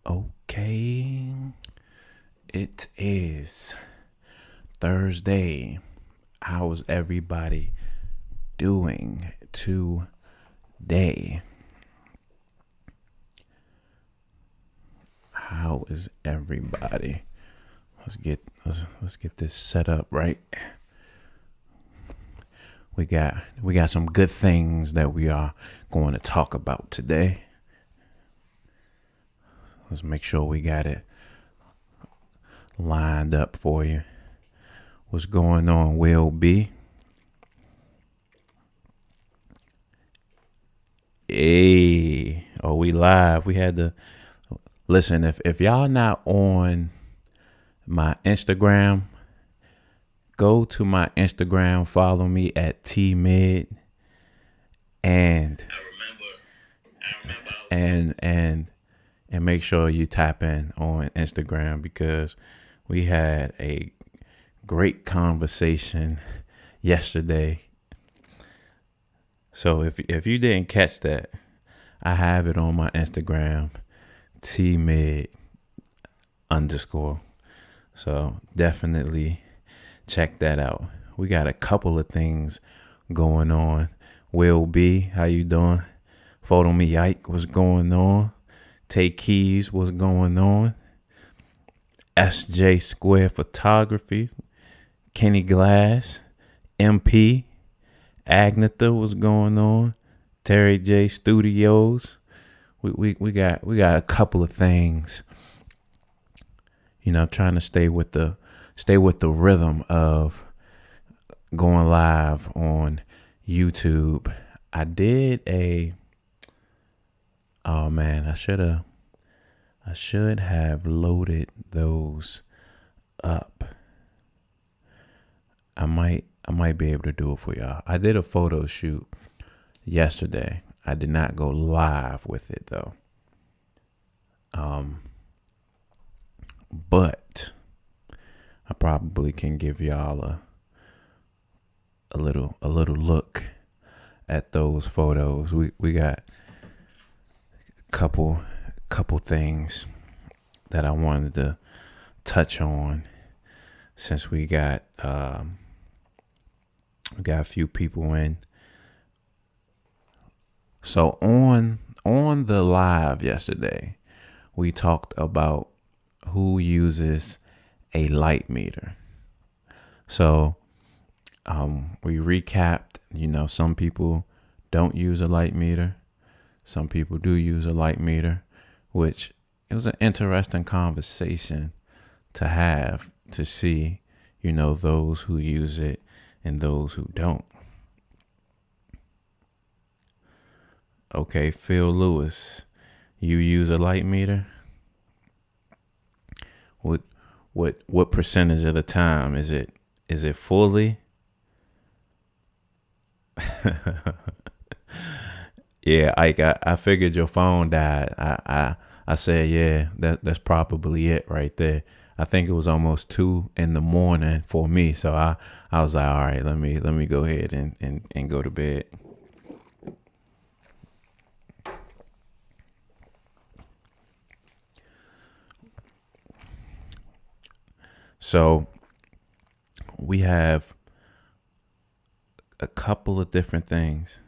Okay, it is Thursday. How's everybody doing today? How is everybody? Let's get this set up right. We got some good things that we are going to talk about today. Let's make sure we got it lined up for you. What's going on, Will B? Hey, we live. We had to listen. If y'all not on my Instagram, go to my Instagram. Follow me at tmid and make sure you tap in on Instagram because we had a great conversation yesterday. So if you didn't catch that, I have it on my Instagram, tmid_. So definitely check that out. We got a couple of things going on. Will B, how you doing? Photo Me Ike, what's going on? Take Keys, what's going on? SJ Square Photography, Kenny Glass, MP, Agnetha, what's going on? Terry J Studios. We got a couple of things. You know, trying to stay with the rhythm of going live on YouTube. I did I should have loaded those up. I might be able to do it for y'all. I did a photo shoot yesterday. I did not go live with it though. But I probably can give y'all a little look at those photos. We got a couple things that I wanted to touch on since we got a few people in. So on the live yesterday, we talked about who uses a light meter. So we recapped, some people don't use a light meter. Some people do use a light meter, which it was an interesting conversation to have to see, those who use it and those who don't. Okay, Phil Lewis, you use a light meter? What percentage of the time is it fully? Yeah, I figured your phone died. I said, yeah, that's probably it right there. I think it was almost 2 a.m. for me, so I was like, all right, let me go ahead and go to bed. So we have a couple of different things.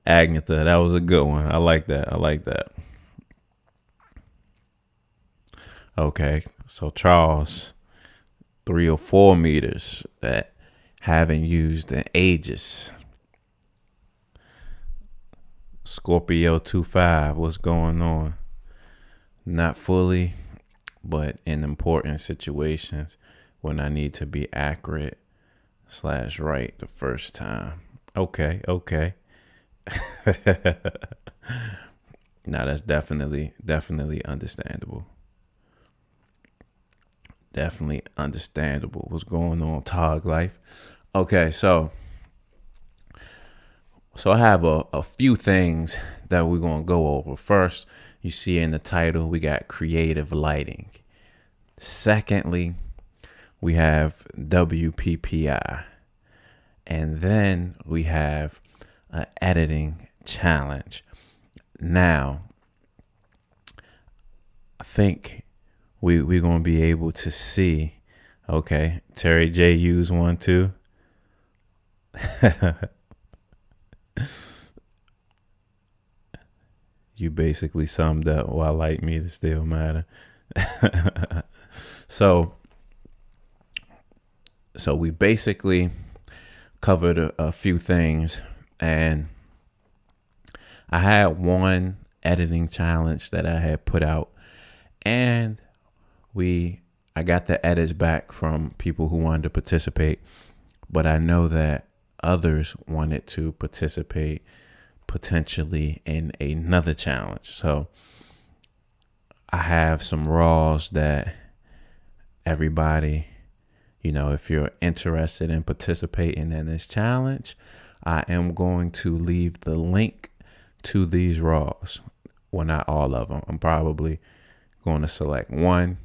Agnetha, that was a good one. I like that. Okay, so Charles, 3 or 4 meters that haven't used in ages. Scorpio 25, what's going on? Not fully, but in important situations when I need to be accurate / right the first time. Okay. Now that's definitely understandable. Definitely understandable. What's going on, Tog Life? Okay, so I have a few things that we're going to go over. First, you see in the title, we got creative lighting. Secondly, we have WPPI. And then we have an editing challenge. Now, I think we're going to be able to see. Okay, Terry J used one too. You basically summed up why light meters still matter. So we basically covered a few things, and I had one editing challenge that I had put out, and I got the edits back from people who wanted to participate, but I know that others wanted to participate potentially in another challenge. So I have some raws that everybody, if you're interested in participating in this challenge, I am going to leave the link to these raws. Well, not all of them. I'm probably going to select one.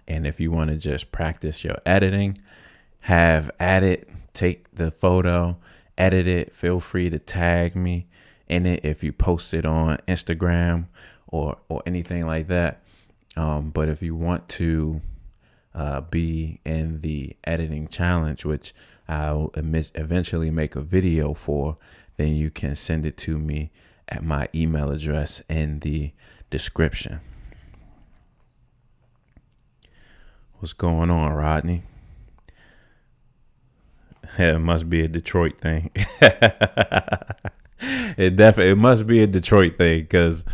And if you want to just practice your editing, have at it, take the photo, edit it, feel free to tag me in it if you post it on Instagram or anything like that. But if you want to be in the editing challenge, which I'll eventually make a video for, then you can send it to me at my email address in the description. What's going on, Rodney? It must be a Detroit thing. It must be a Detroit thing, because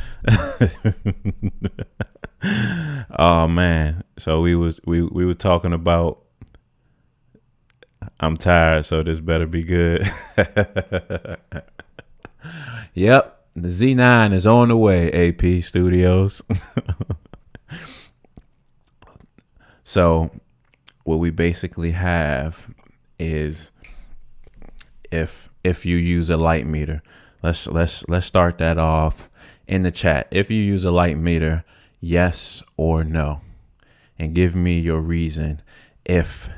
oh man. So we were talking about I'm tired, so this better be good. Yep, the Z9 is on the way, AP Studios. So what we basically have is, if you use a light meter, let's start that off in the chat. If you use a light meter, yes or no, and give me your reason if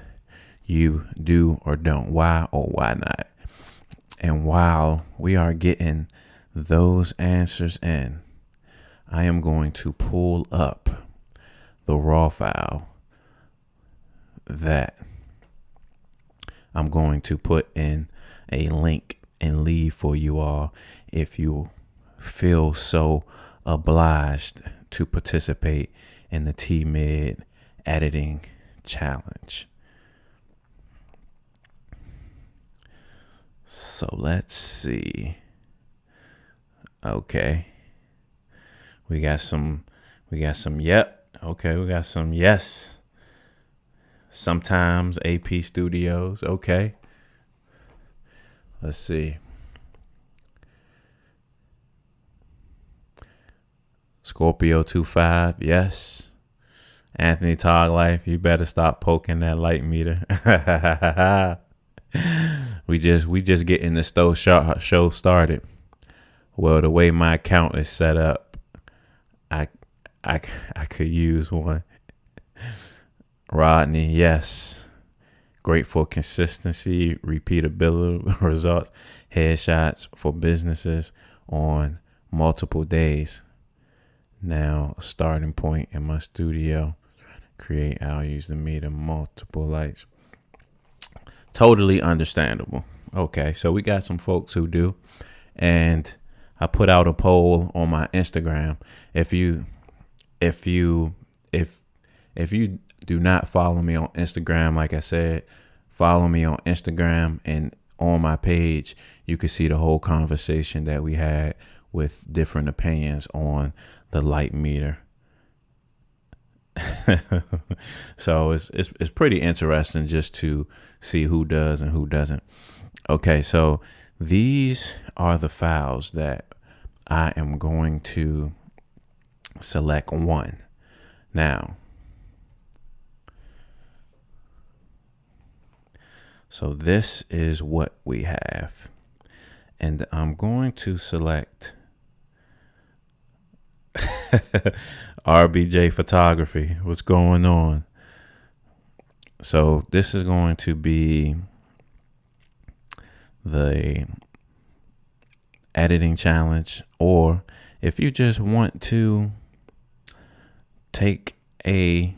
you do or don't, why or why not. And while we are getting those answers in, I am going to pull up the raw file that I'm going to put in a link and leave for you all if you feel so obliged to participate in the T-Mid editing challenge. So let's see. Okay. We got some yep. Okay, we got some yes. Sometimes AP Studios. Okay. Let's see. Scorpio 25. Yes. Anthony Tog Life. You better stop poking that light meter. we just getting the show started. Well, the way my account is set up, I could use one. Rodney, yes. Great for consistency, repeatability, results, headshots for businesses on multiple days. Now, a starting point in my studio. I'll use the meter, multiple lights. Totally understandable. Okay, so we got some folks who do. And I put out a poll on my Instagram. If you do not follow me on Instagram, like I said, follow me on Instagram, and on my page, you can see the whole conversation that we had with different opinions on the light meter. So it's pretty interesting just to see who does and who doesn't. Okay, so these are the files that I am going to select one. Now, so this is what we have. And I'm going to select RBJ Photography. What's going on? So this is going to be the editing challenge, or if you just want to take a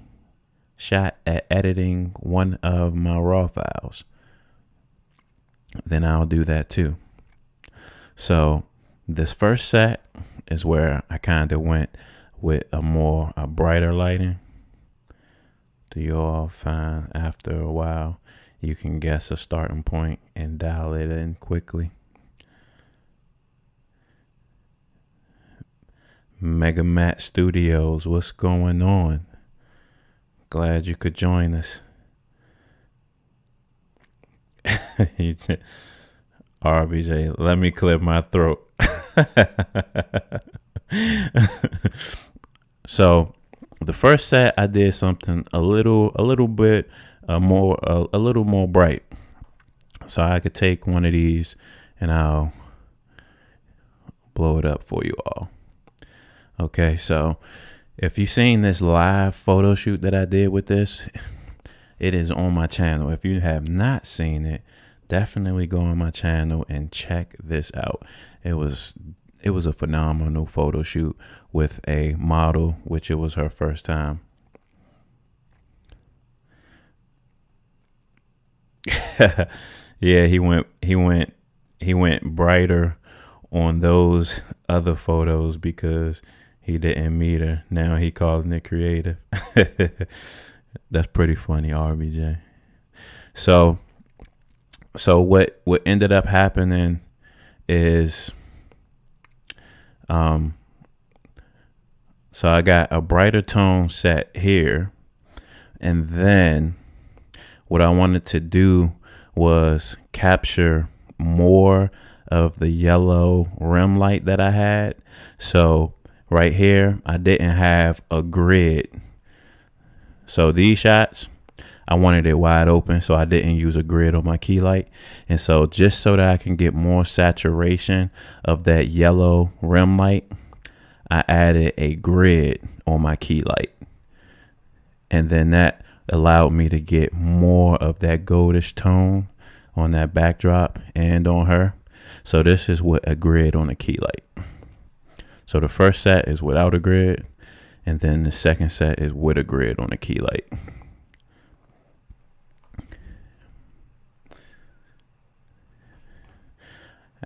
shot at editing one of my raw files, then I'll do that too. So this first set is where I kind of went with a brighter lighting. Do you all find after a while you can guess a starting point and dial it in quickly? Mega Matt Studios, what's going on? Glad you could join us. RBJ, let me clear my throat. So the first set I did something a little bit more bright. So I could take one of these and I'll blow it up for you all. Okay, so if you've seen this live photo shoot that I did with this, it is on my channel. If you have not seen it, definitely go on my channel and check this out. It was a phenomenal photo shoot with a model, which it was her first time. Yeah, he went brighter on those other photos because he didn't meet her. Now he calling it creative. That's pretty funny, RBJ. So what ended up happening is, so I got a brighter tone set here, and then what I wanted to do was capture more of the yellow rim light that I had. So right here, I didn't have a grid. So these shots, I wanted it wide open, so I didn't use a grid on my key light. And so just so that I can get more saturation of that yellow rim light, I added a grid on my key light. And then that allowed me to get more of that goldish tone on that backdrop and on her. So this is with a grid on a key light. So the first set is without a grid, and then the second set is with a grid on a key light.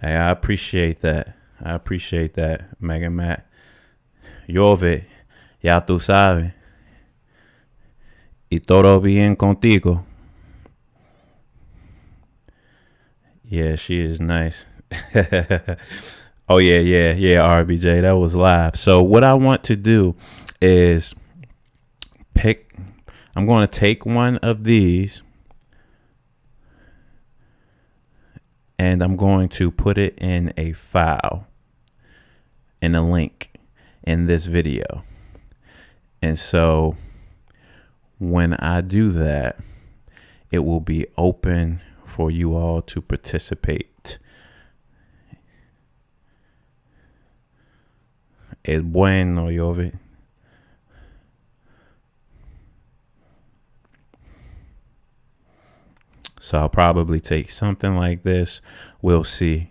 Hey, I appreciate that. Mega Matt. Llove, ya tú sabes. Y todo bien contigo. Yeah, she is nice. Oh, yeah, RBJ. That was live. So what I want to do is I'm going to take one of these and I'm going to put it in a file, in a link in this video. And so when I do that, it will be open for you all to participate. Es bueno, Yovi. So I'll probably take something like this. We'll see.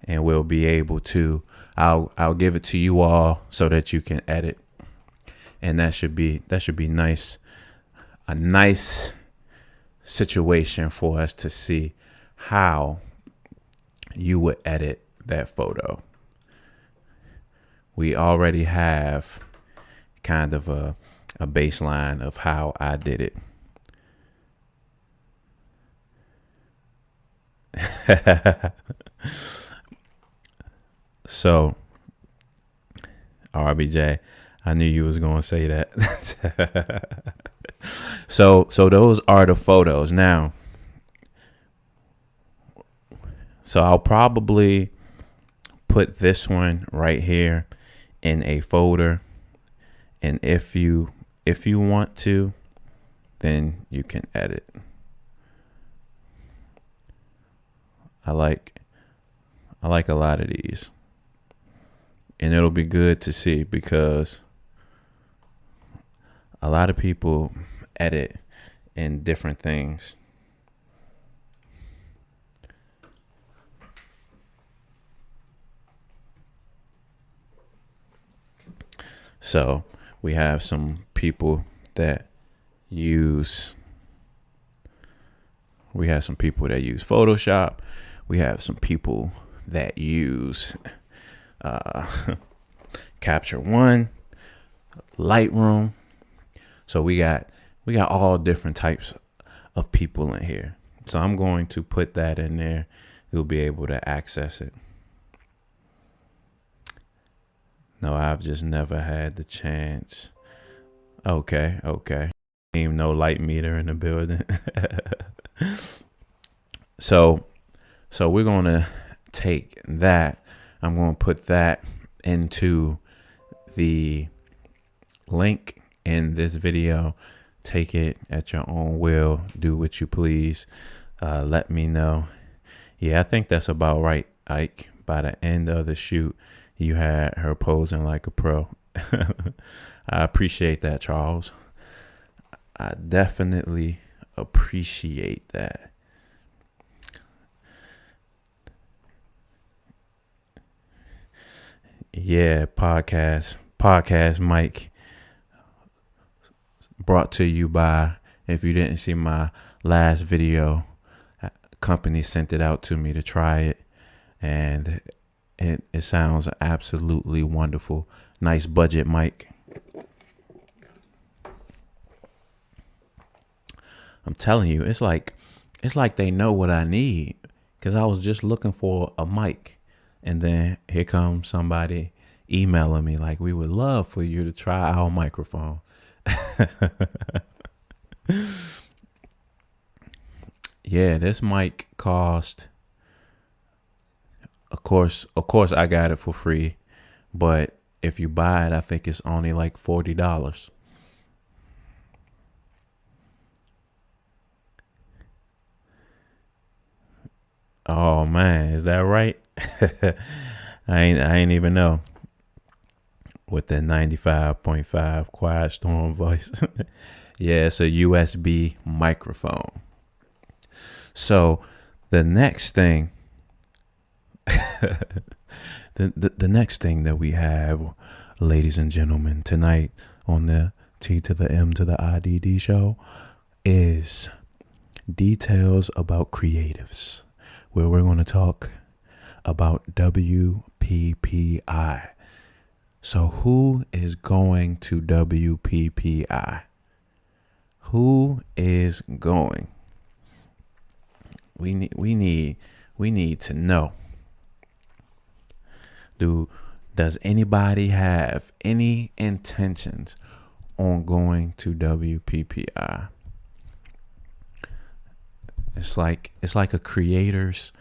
And we'll be able to, I'll give it to you all so that you can edit. And that should be nice. A nice situation for us to see how you would edit that photo. We already have kind of a baseline of how I did it. So, RBJ, I knew you was going to say that. So those are the photos. Now, so I'll probably put this one right here in a folder. And if you want to, then you can edit. I like a lot of these. And it'll be good to see because a lot of people edit in different things. So we have some people that use Photoshop. We have some people that use Capture One, Lightroom. So we got all different types of people in here. So I'm going to put that in there. You'll be able to access it. No, I've just never had the chance. Okay. Even no light meter in the building. So we're going to take that. I'm going to put that into the link in this video. Take it at your own will. Do what you please. Let me know. Yeah, I think that's about right, Ike. By the end of the shoot, you had her posing like a pro. I appreciate that, Charles. I definitely appreciate that. Yeah, podcast mic brought to you by, if you didn't see my last video, company sent it out to me to try it, and it sounds absolutely wonderful. Nice budget mic. I'm telling you, it's like they know what I need, because I was just looking for a mic, and then here comes somebody emailing me like, we would love for you to try our microphone. Yeah, this mic cost, of course I got it for free, but if you buy it, I think it's only like $40. Oh man, is that right? I ain't even know. With the 95.5 quiet storm voice. Yeah, it's a USB microphone. So the next thing, the next thing that we have, ladies and gentlemen, tonight on the T to the M to the IDD show is details about creatives, where we're going to talk about WPPI. So who is going to WPPI? Who is going? We need to know. Does anybody have any intentions on going to WPPI? It's like a creators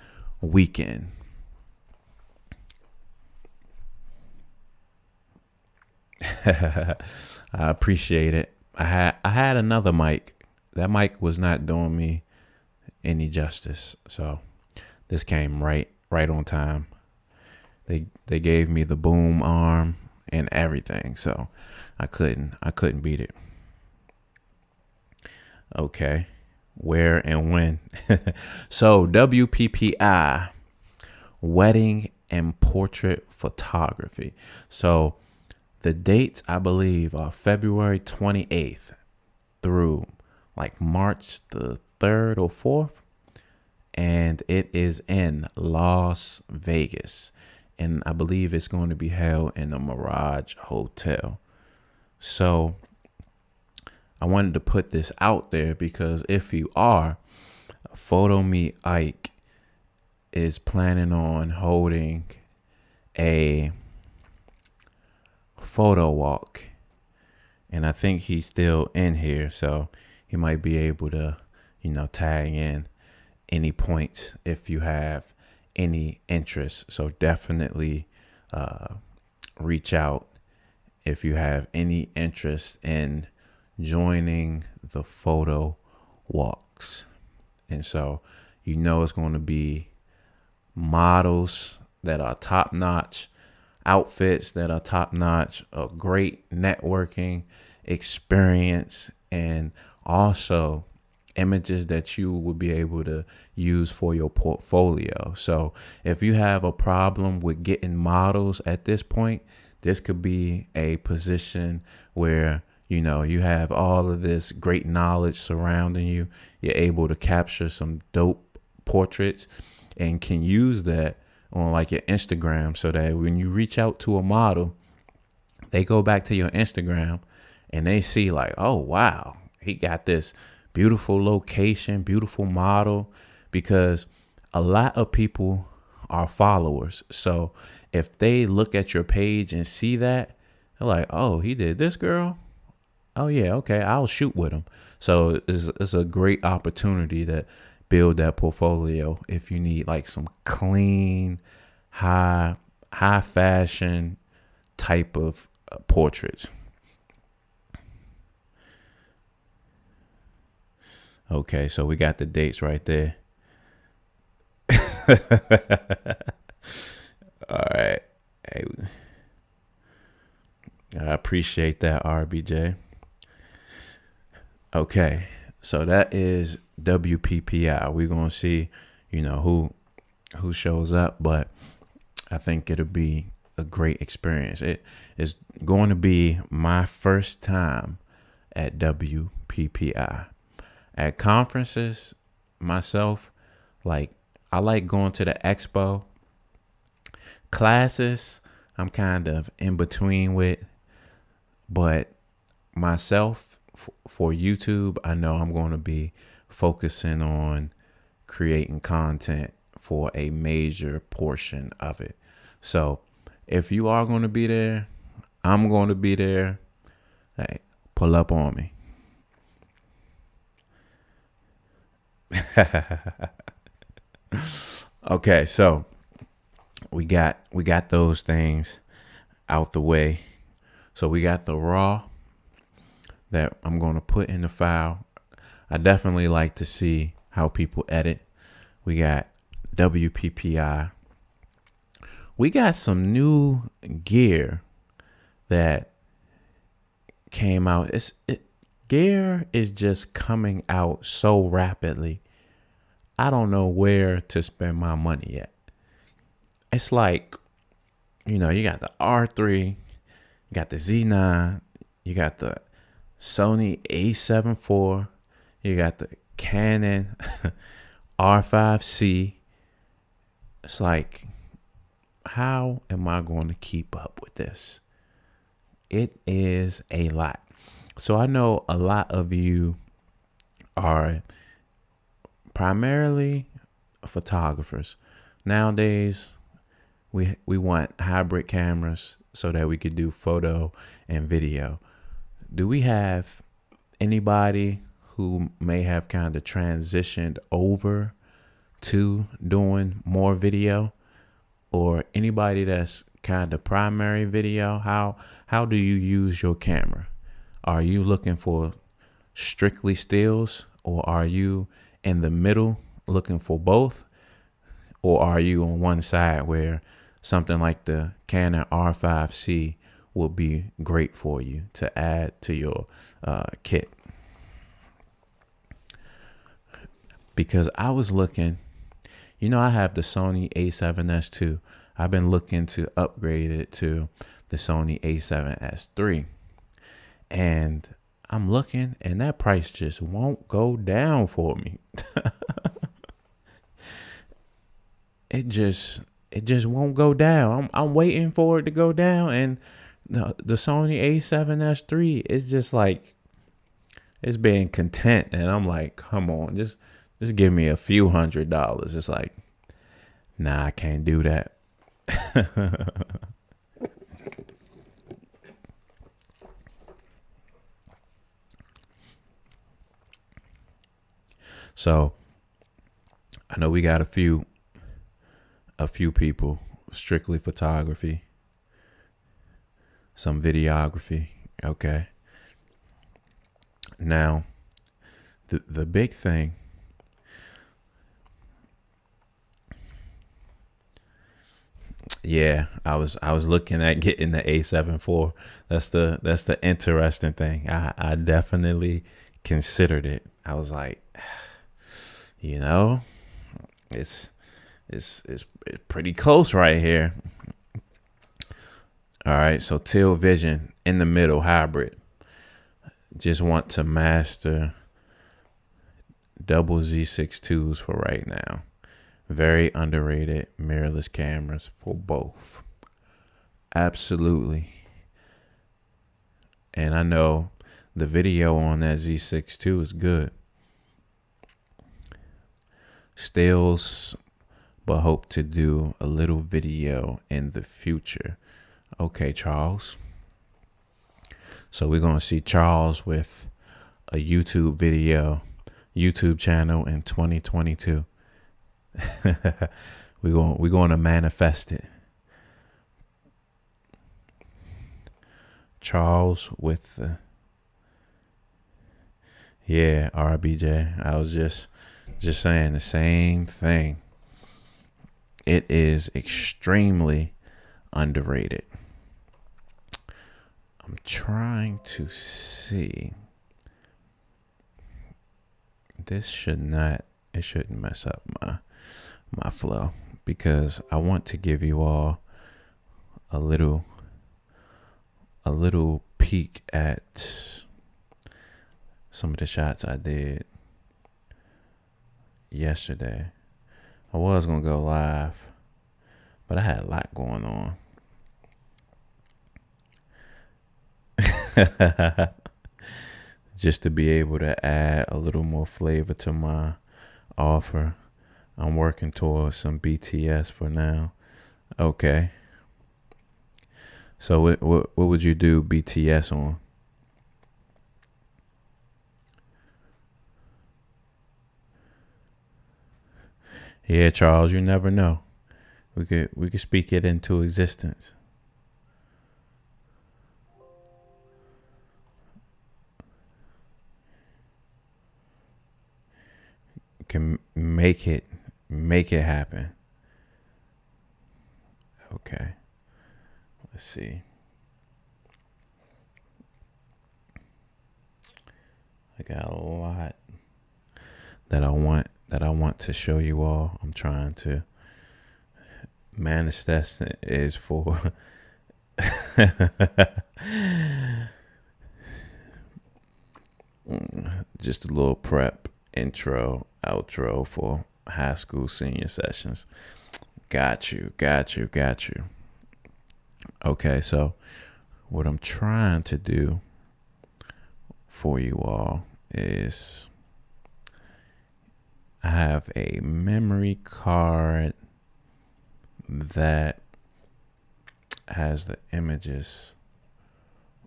weekend. I appreciate it. I had another mic. That mic was not doing me any justice, so this came right on time. They gave me the boom arm and everything, so I couldn't beat it. Okay, where and when? So WPPI, wedding and portrait photography. So the dates, I believe, are February 28th through like March the 3rd or 4th. And it is in Las Vegas. And I believe it's going to be held in the Mirage Hotel. So I wanted to put this out there because if you are, Photo Me Ike is planning on holding a photo walk, and I think he's still in here, so he might be able to, tag in any points if you have any interest. So definitely reach out if you have any interest in joining the photo walks. And so it's going to be models that are top notch, outfits that are top notch, a great networking experience, and also images that you will be able to use for your portfolio. So if you have a problem with getting models at this point, This could be a position where, you have all of this great knowledge surrounding you. You're able to capture some dope portraits and can use that on like your Instagram, so that when you reach out to a model, they go back to your Instagram and they see like, oh, wow, he got this beautiful location, beautiful model, because a lot of people are followers. So if they look at your page and see that, they're like, oh, he did this, girl. Oh, yeah, okay, I'll shoot with him. So it's a great opportunity to build that portfolio if you need like some clean, high fashion type of portraits. Okay, so we got the dates right there. All right. Hey, I appreciate that, RBJ. Okay, so that is WPPI. We're gonna see, who shows up, but I think it'll be a great experience. It is going to be my first time at WPPI. At conferences, myself, like, I like going to the expo. Classes, I'm kind of in between with, but myself, for YouTube, I know I'm going to be focusing on creating content for a major portion of it. So if you are going to be there, I'm going to be there. Hey, pull up on me. Okay, so we got those things out the way. So we got the raw that I'm going to put in the file. I definitely like to see how people edit. We got WPPI. We got some new gear that came out. Gear is just coming out so rapidly. I don't know where to spend my money yet. It's like, you got the R3, you got the Z9, you got the Sony A7 IV, you got the Canon R5C. It's like, how am I going to keep up with this? It is a lot. So I know a lot of you are primarily photographers. Nowadays, we want hybrid cameras so that we could do photo and video. Do we have anybody who may have kind of transitioned over to doing more video, or anybody that's kind of primary video? How do you use your camera? Are you looking for strictly stills, or are you in the middle looking for both? Or are you on one side where something like the Canon R5C will be great for you to add to your kit? Because I was looking, I have the Sony A7S II. I've been looking to upgrade it to the Sony A7S III. And I'm looking, and that price just won't go down for me. It just won't go down. I'm waiting for it to go down, and the Sony A7S III is just like, it's being content, and I'm like, come on, just give me a few $100s. It's like, nah, I can't do that. So I know we got a few people, strictly photography, some videography. Okay. Now, the big thing, yeah, I was looking at getting the A7 IV. That's the interesting thing. I definitely considered it. I was like, it's pretty close right here. All right, so Teal Vision in the middle, hybrid. Just want to master double Z6 IIs for right now. Very underrated mirrorless cameras for both. Absolutely. And I know the video on that Z6 II is good. Stills, but hope to do a little video in the future. Okay, Charles. So we're going to see Charles with a YouTube channel in 2022. we're going to manifest it. Charles with the RBJ. I was just saying the same thing. It is extremely underrated. I'm trying to see. This shouldn't mess up my flow, because I want to give you all a little peek at some of the shots I did yesterday. I was gonna go live, but I had a lot going on. Just to be able to add a little more flavor to my offer. I'm working towards some BTS for now. Okay. So what would you do BTS on? Yeah, Charles, you never know. We could speak it into existence. Can make it happen. Okay. Let's see. I got a lot that I want to show you all. I'm trying to manifest is for just a little prep, intro, outro for high school senior sessions. Got you. Okay, so what I'm trying to do for you all is I have a memory card that has the images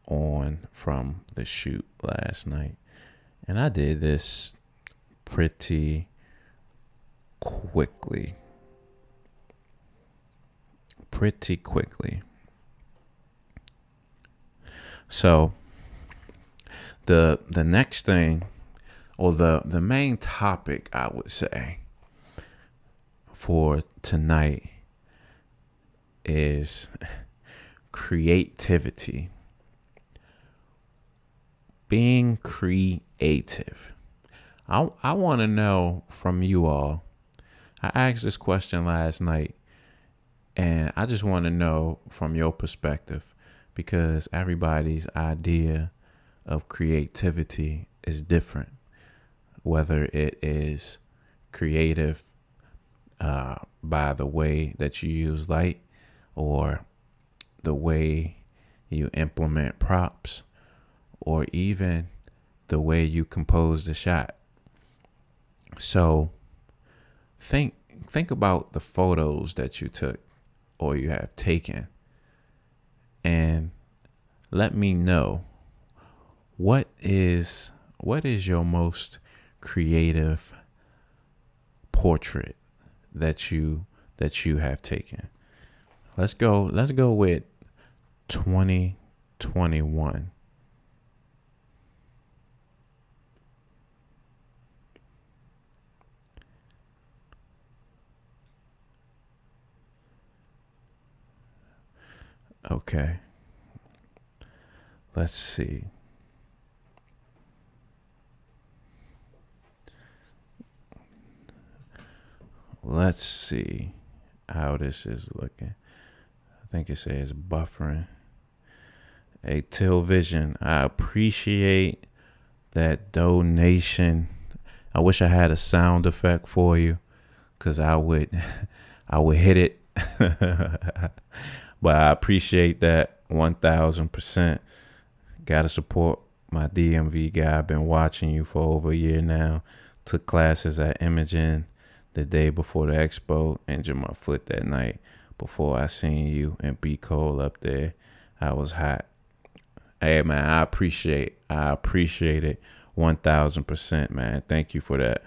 on from the shoot last night. And I did this pretty quickly. So the next thing, or the main topic, I would say, for tonight is creativity. Being creative. I want to know from you all. I asked this question last night, and I just want to know from your perspective, because everybody's idea of creativity is different. Whether it is creative by the way that you use light, or the way you implement props, or even the way you compose the shot. So think about the photos that you took or you have taken, and let me know what is your most creative portrait that you have taken. Let's go with 2021. Okay. Let's see. Let's see how this is looking. I think it says buffering. Hey, Till Vision, I appreciate that donation. I wish I had a sound effect for you, cause I would, I would hit it. But I appreciate that 1,000%. Gotta support my DMV guy. I've been watching you for over a year now. Took classes at Imogen the day before the expo. Injured my foot that night before I seen you and B Cole up there. I was hot. Hey man, I appreciate it 1,000%, man. Thank you for that.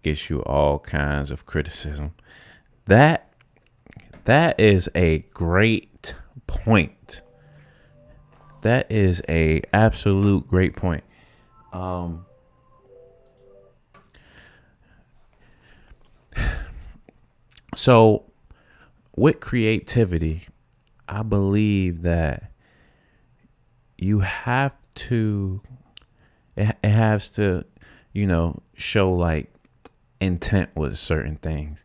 Gets you all kinds of criticism. That is a great point. That is a absolute great point. So with creativity, I believe that you have to, it has to, show like intent with certain things.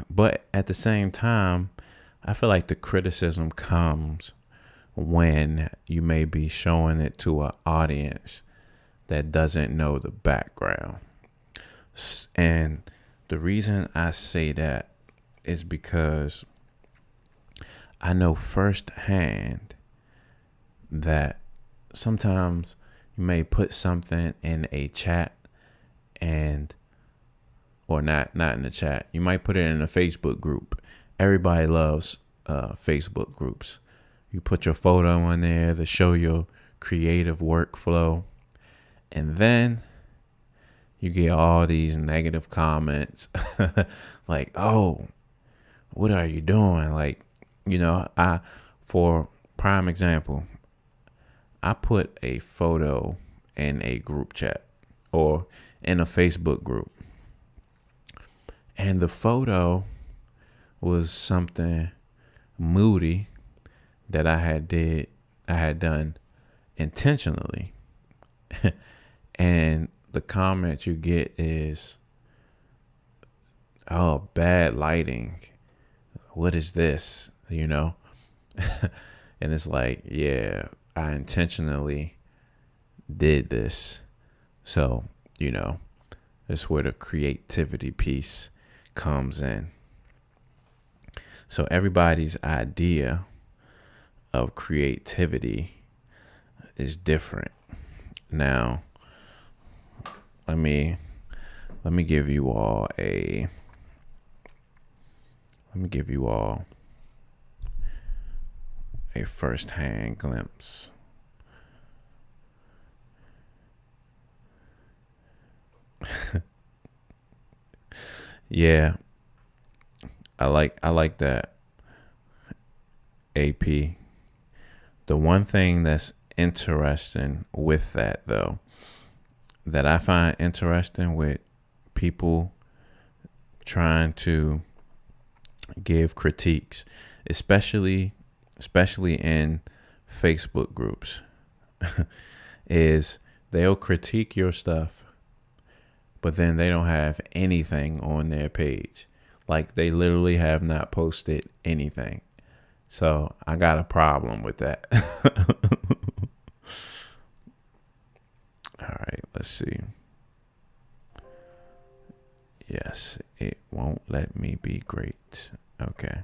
But at the same time, I feel like the criticism comes when you may be showing it to an audience that doesn't know the background. And the reason I say that is because I know firsthand that sometimes you may put something in a chat or not in the chat. You might put it in a Facebook group. Everybody loves Facebook groups. You put your photo in there to show your creative workflow, and then you get all these negative comments like, "Oh, what are you doing?" Like, for prime example, I put a photo in a group chat or in a Facebook group, and the photo was something moody that I had done intentionally. And the comment you get is, "Oh, bad lighting. What is this?" And it's like, yeah, I intentionally did this. So, that's where the creativity piece comes in. So everybody's idea of creativity is different. Now, let me give you all a first-hand glimpse. Yeah, I like that, AP. The one thing that's interesting with that, though, that I find interesting with people trying to give critiques, especially in Facebook groups, is they'll critique your stuff, but then they don't have anything on their page. Like, they literally have not posted anything. So I got a problem with that. All right, let's see. Yes, it won't let me be great. Okay.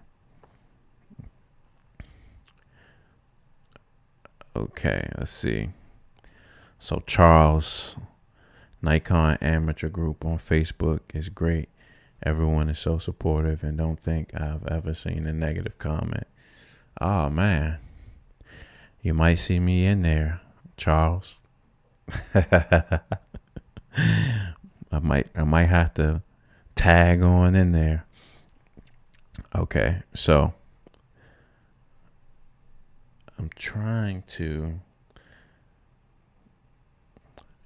Okay, let's see. So Charles, Nikon Amateur Group on Facebook is great. Everyone is so supportive and don't think I've ever seen a negative comment. Oh man, you might see me in there, Charles. I might have to tag on in there. Okay, so I'm trying to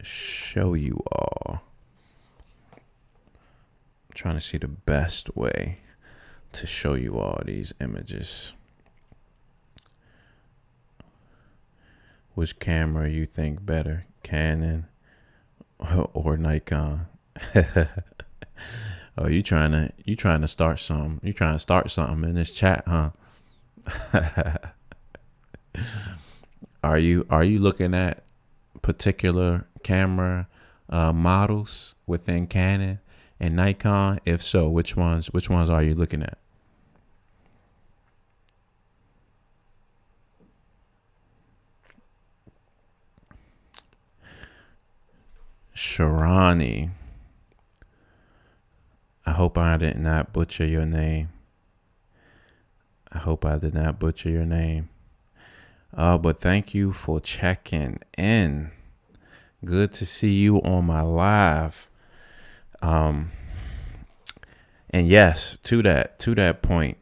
show you all. I'm trying to see the best way to show you all these images. Which camera you think better, Canon or Nikon? Oh, you trying to start something? You trying to start something in this chat, huh? Are you looking at particular camera models within Canon and Nikon? If so, which ones are you looking at? Sharani. I hope I did not butcher your name. I hope I did not butcher your name. But thank you for checking in. Good to see you on my live. And yes, to that point,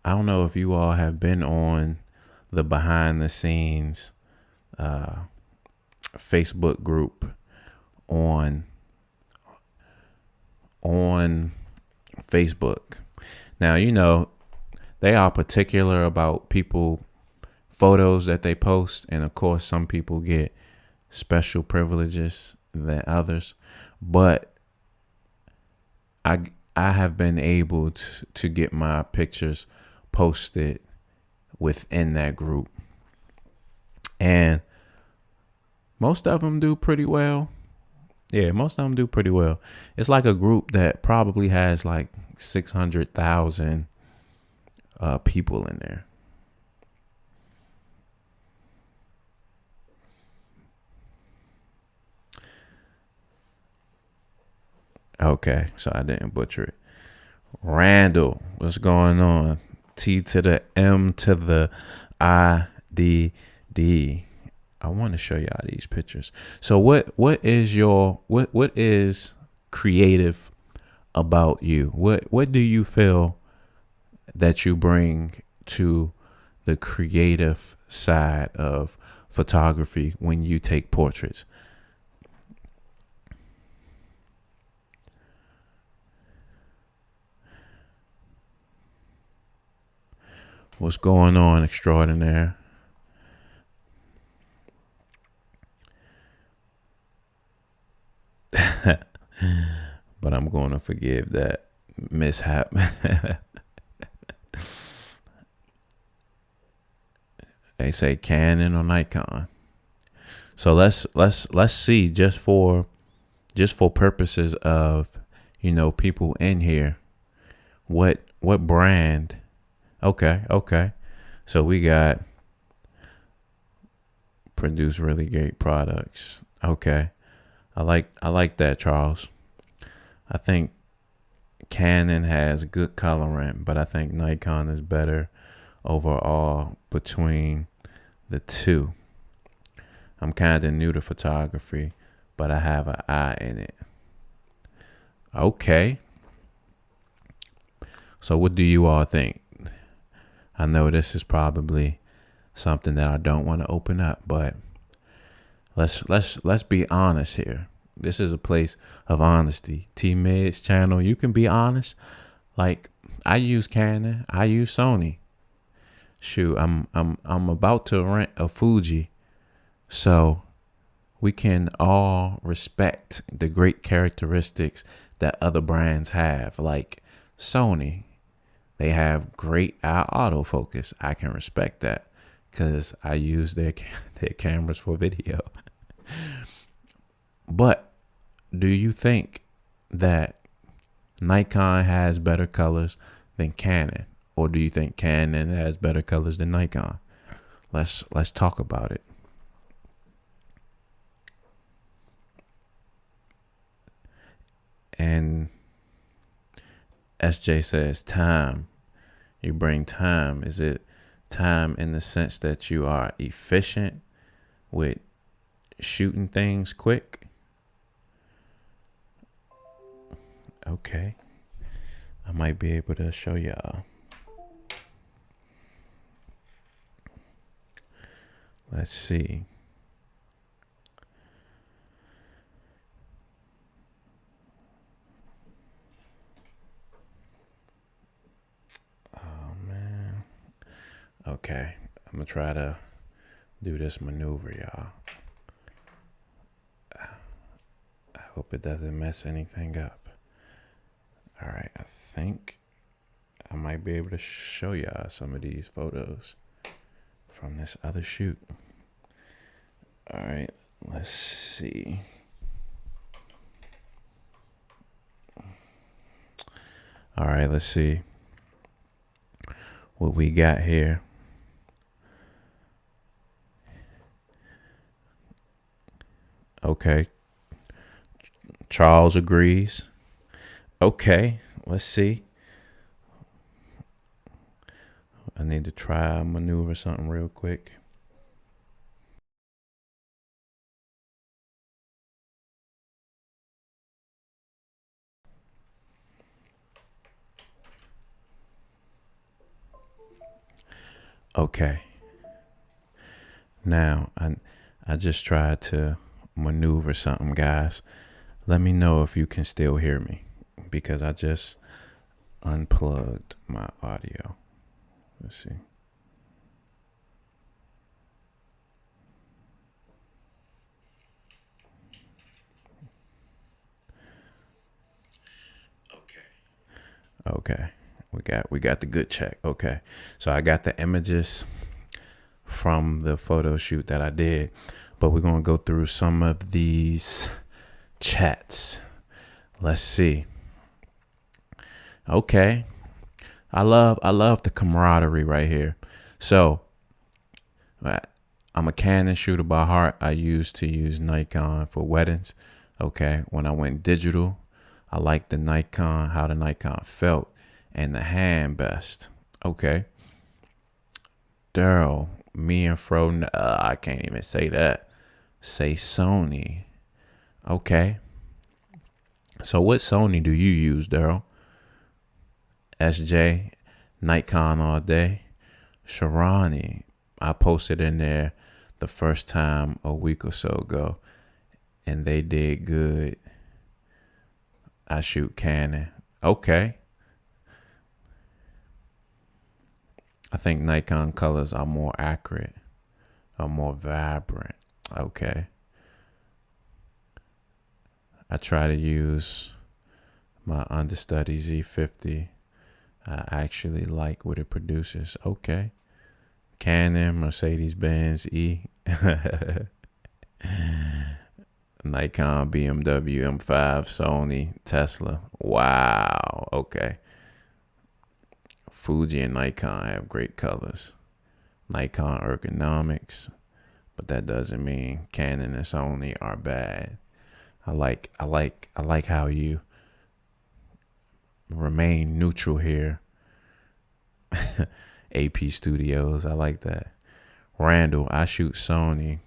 I don't know if you all have been on the behind the scenes Facebook group on Facebook. Now, they are particular about people photos that they post, and of course some people get special privileges than others, but I have been able to get my pictures posted within that group, and most of them do pretty well. Yeah, most of them do pretty well. It's like a group that probably has like 600,000 people in there. Okay, so I didn't butcher it. Randall, what's going on? T to the M to the I D D. I want to show y'all these pictures. So what is creative about you? What do you feel that you bring to the creative side of photography when you take portraits? What's going on, extraordinaire? But I'm going to forgive that mishap. They say Canon or Nikon. So let's see, just for purposes of people in here, what brand. Okay. So we got produce really great products. Okay. I like that, Charles. I think Canon has good coloring, but I think Nikon is better overall between the two. I'm kind of new to photography, but I have an eye in it. Okay. So what do you all think? I know this is probably something that I don't want to open up, but let's be honest here. This is a place of honesty. T Mid's channel, you can be honest. Like, I use Canon, I use Sony. Shoot, I'm about to rent a Fuji, so we can all respect the great characteristics that other brands have. Like Sony, they have great eye autofocus. I can respect that because I use their cameras for video. But do you think that Nikon has better colors than Canon, or do you think Canon has better colors than Nikon? Let's talk about it. And SJ says time. You bring time. Is it time in the sense that you are efficient with shooting things quick? Okay. I might be able to show y'all. Let's see. Oh, man. Okay. I'm going to try to do this maneuver, y'all. I hope it doesn't mess anything up. All right. I think I might be able to show y'all some of these photos from this other shoot. All right, let's see. All right, let's see what we got here. Okay. Charles agrees. Okay, let's see. I need to try maneuver something real quick. Okay. Now, I just tried to maneuver something, guys. Let me know if you can still hear me, because I just unplugged my audio. Let's see. Okay. We got the good check. Okay. So I got the images from the photo shoot that I did, but we're going to go through some of these chats. Let's see. Okay. I love the camaraderie right here. So I'm a Canon shooter by heart. I used to use Nikon for weddings. Okay. When I went digital, I liked the Nikon, how the Nikon felt, and the hand best. Okay. Daryl, me and Fro, I can't even say that. Say Sony. Okay. So what Sony do you use, Daryl? SJ, Nikon all day. Sharani, I posted in there the first time a week or so ago, and they did good. I shoot Canon. Okay. I think Nikon colors are more accurate, are more vibrant. Okay. I try to use my understudy Z50. I actually like what it produces. Okay. Canon, Mercedes-Benz E. Nikon, BMW, M5, Sony, Tesla. Wow. Okay. Fuji and Nikon have great colors. Nikon ergonomics, but that doesn't mean Canon and Sony are bad. I like how you remain neutral here. AP Studios, I like that. Randall, I shoot Sony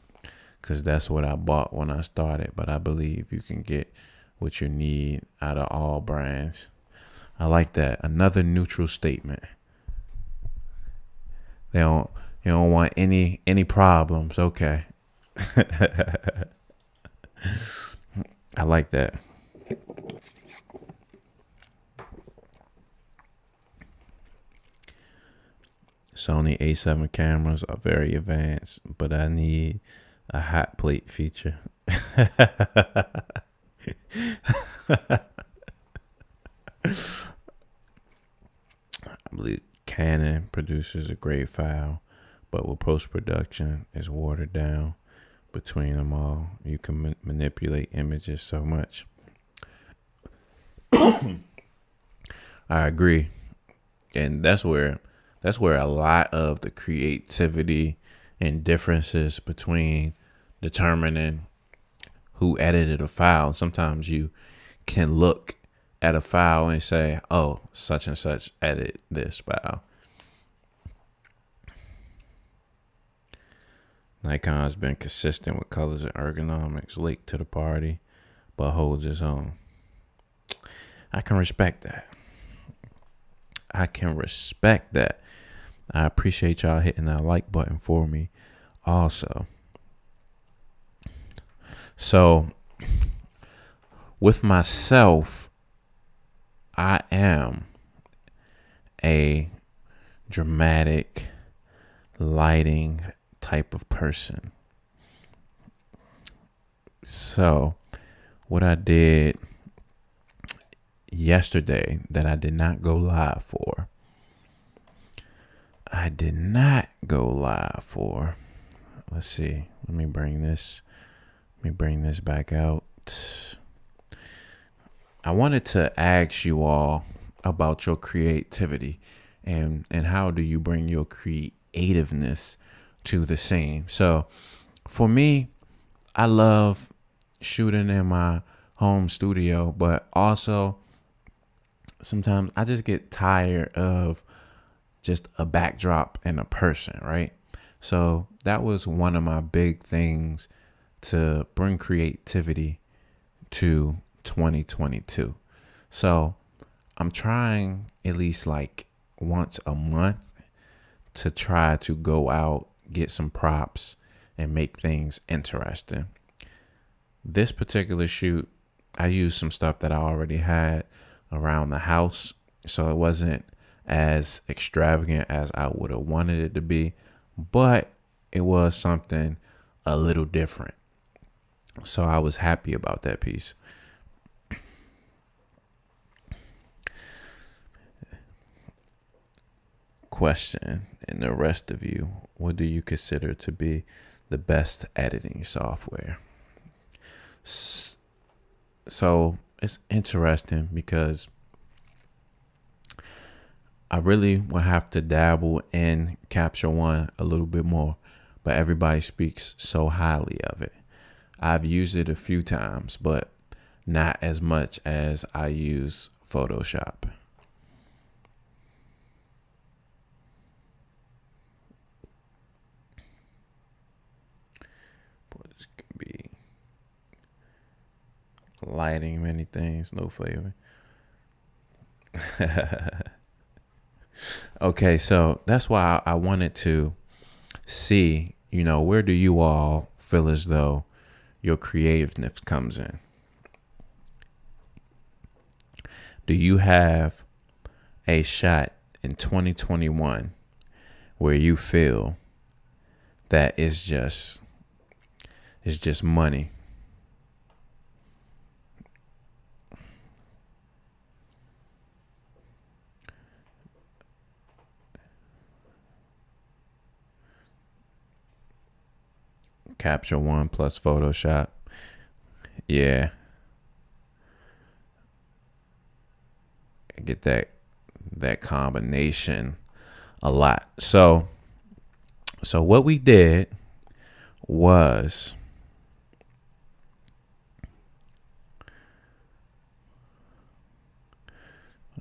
because that's what I bought when I started, but I believe you can get what you need out of all brands. I like that. Another neutral statement. You don't want any problems. Okay. I like that. Sony A7 cameras are very advanced, but I need a hot plate feature. I believe Canon produces a great file, but with post-production is watered down. Between them all, you can manipulate images so much. I agree, and that's where a lot of the creativity and differences between determining who edited a file. Sometimes you can look at a file and say, oh, such and such edit this file. Nikon's been consistent with colors and ergonomics, late to the party, but holds its own. I can respect that. I appreciate y'all hitting that like button for me also. So with myself, I am a dramatic lighting type of person. So what I did yesterday that I did not go live for I did not go live for. Let's see. Let me bring this back out. I wanted to ask you all about your creativity and how do you bring your creativeness to the scene. So for me, I love shooting in my home studio, but also sometimes I just get tired of just a backdrop and a person, right? So that was one of my big things to bring creativity to 2022. So I'm trying at least like once a month to try to go out, get some props, and make things interesting. This particular shoot, I used some stuff that I already had around the house, so it wasn't as extravagant as I would have wanted it to be, but it was something a little different. So I was happy about that piece. Question, and the rest of you, what do you consider to be the best editing software? So it's interesting because I really will have to dabble in Capture One a little bit more, but everybody speaks so highly of it. I've used it a few times, but not as much as I use Photoshop. This could be lighting, many things, no flavor. Okay, so that's why I wanted to see, where do you all feel as though your creativeness comes in? Do you have a shot in 2021 where you feel that it's just money? Capture One plus Photoshop. Yeah. I get that combination a lot. So what we did was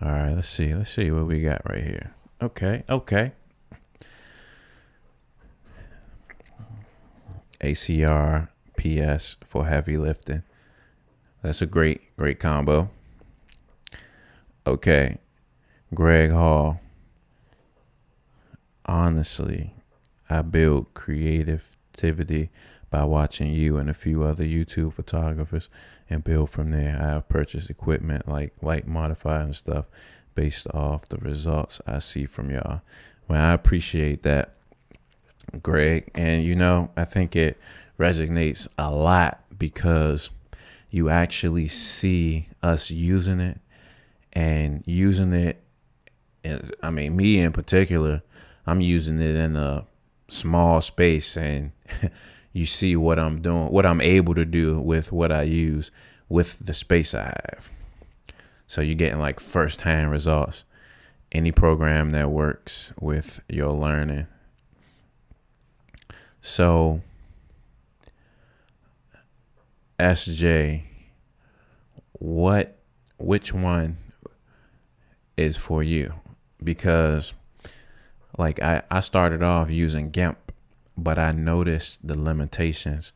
all right, let's see what we got right here. Okay. ACR PS for heavy lifting. That's a great combo. Okay. Greg Hall. Honestly, I build creativity by watching you and a few other YouTube photographers and build from there. I have purchased equipment like light modifier and stuff based off the results I see from y'all. Well, I appreciate that, Greg. And I think it resonates a lot because you actually see us using it. And I mean, me in particular, I'm using it in a small space, and you see what I'm doing, what I'm able to do with what I use with the space I have. So you're getting like firsthand results. Any program that works with your learning. So SJ, which one is for you? Because like I started off using GIMP, but I noticed the limitations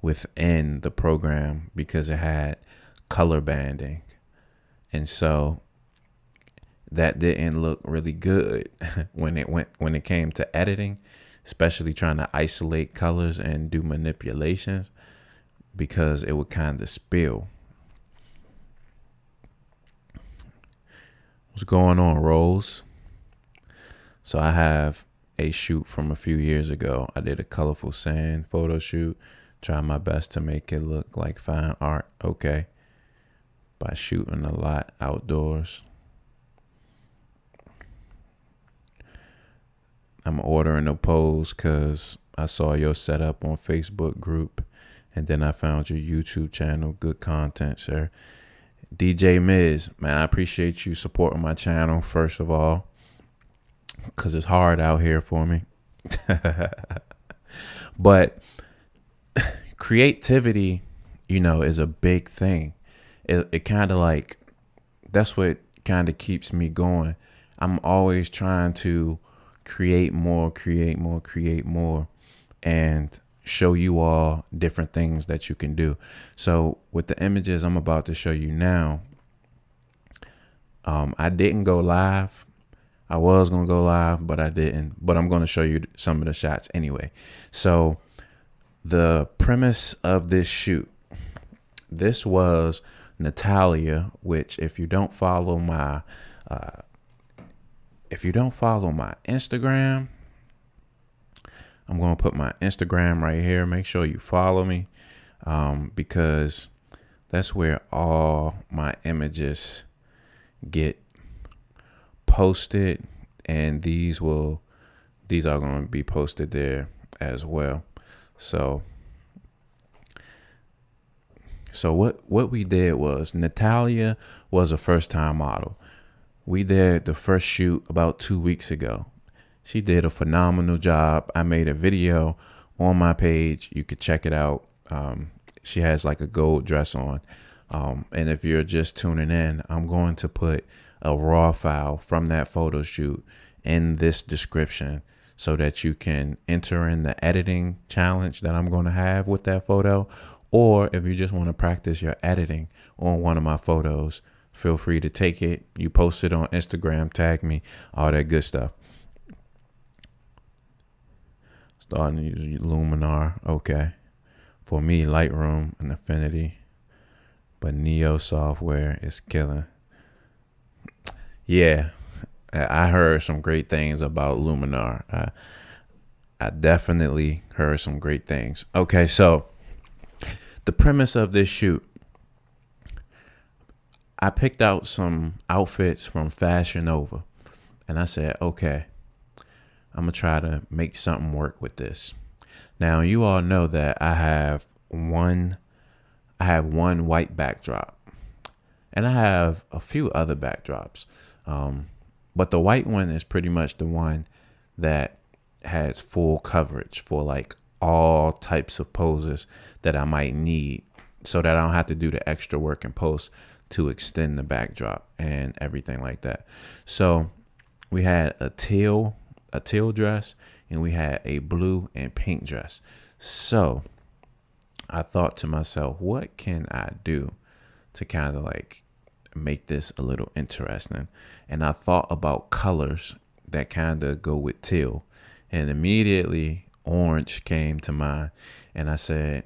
within the program because it had color banding. And so that didn't look really good when it came to editing, especially trying to isolate colors and do manipulations, because it would kind of spill. What's going on, Rose? So I have a shoot from a few years ago. I did a colorful sand photo shoot. Try my best to make it look like fine art. Okay. By shooting a lot outdoors. I'm ordering a pose because I saw your setup on Facebook group, and then I found your YouTube channel. Good content, sir. DJ Miz, man, I appreciate you supporting my channel, first of all, because it's hard out here for me. But creativity, is a big thing. It kind of like, that's what kind of keeps me going. I'm always trying to create more, and show you all different things that you can do. So with the images I'm about to show you now, I didn't go live. I was going to go live, but I didn't. But I'm going to show you some of the shots anyway. So the premise of this shoot, this was Natalia, which if you don't follow my Instagram, I'm going to put my Instagram right here. Make sure you follow me, because that's where all my images get posted, and these are going to be posted there as well. So what we did was, Natalia was a first-time model. We did the first shoot about 2 weeks ago. She did a phenomenal job. I made a video on my page. You could check it out. She has like a gold dress on. And if you're just tuning in, I'm going to put a raw file from that photo shoot in this description so that you can enter in the editing challenge that I'm going to have with that photo. Or if you just want to practice your editing on one of my photos, feel free to take it. You post it on Instagram, tag me, all that good stuff. Starting to use Luminar. Okay. For me, Lightroom and Affinity. But Neo software is killing. Yeah. I heard some great things about Luminar. I definitely heard some great things. Okay, so the premise of this shoot, I picked out some outfits from Fashion Nova, and I said, okay, I'm going to try to make something work with this. Now, you all know that I have one white backdrop, and I have a few other backdrops. But the white one is pretty much the one that has full coverage for like all types of poses that I might need, so that I don't have to do the extra work in post to extend the backdrop and everything like that. So we had a teal dress, and we had a blue and pink dress. So I thought to myself, what can I do to kind of like make this a little interesting? And I thought about colors that kind of go with teal, and immediately orange came to mind. And I said,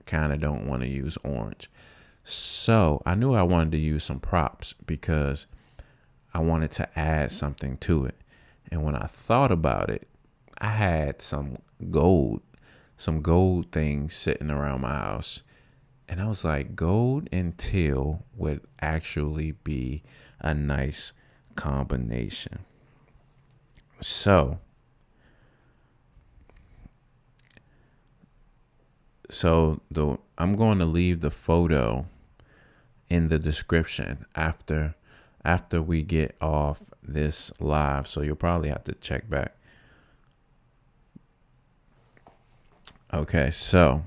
kind of don't want to use orange. So I knew I wanted to use some props because I wanted to add something to it. And when I thought about it, I had some gold things sitting around my house. And I was like, gold and teal would actually be a nice combination. So I'm going to leave the photo in the description after we get off this live. So you'll probably have to check back. Okay, so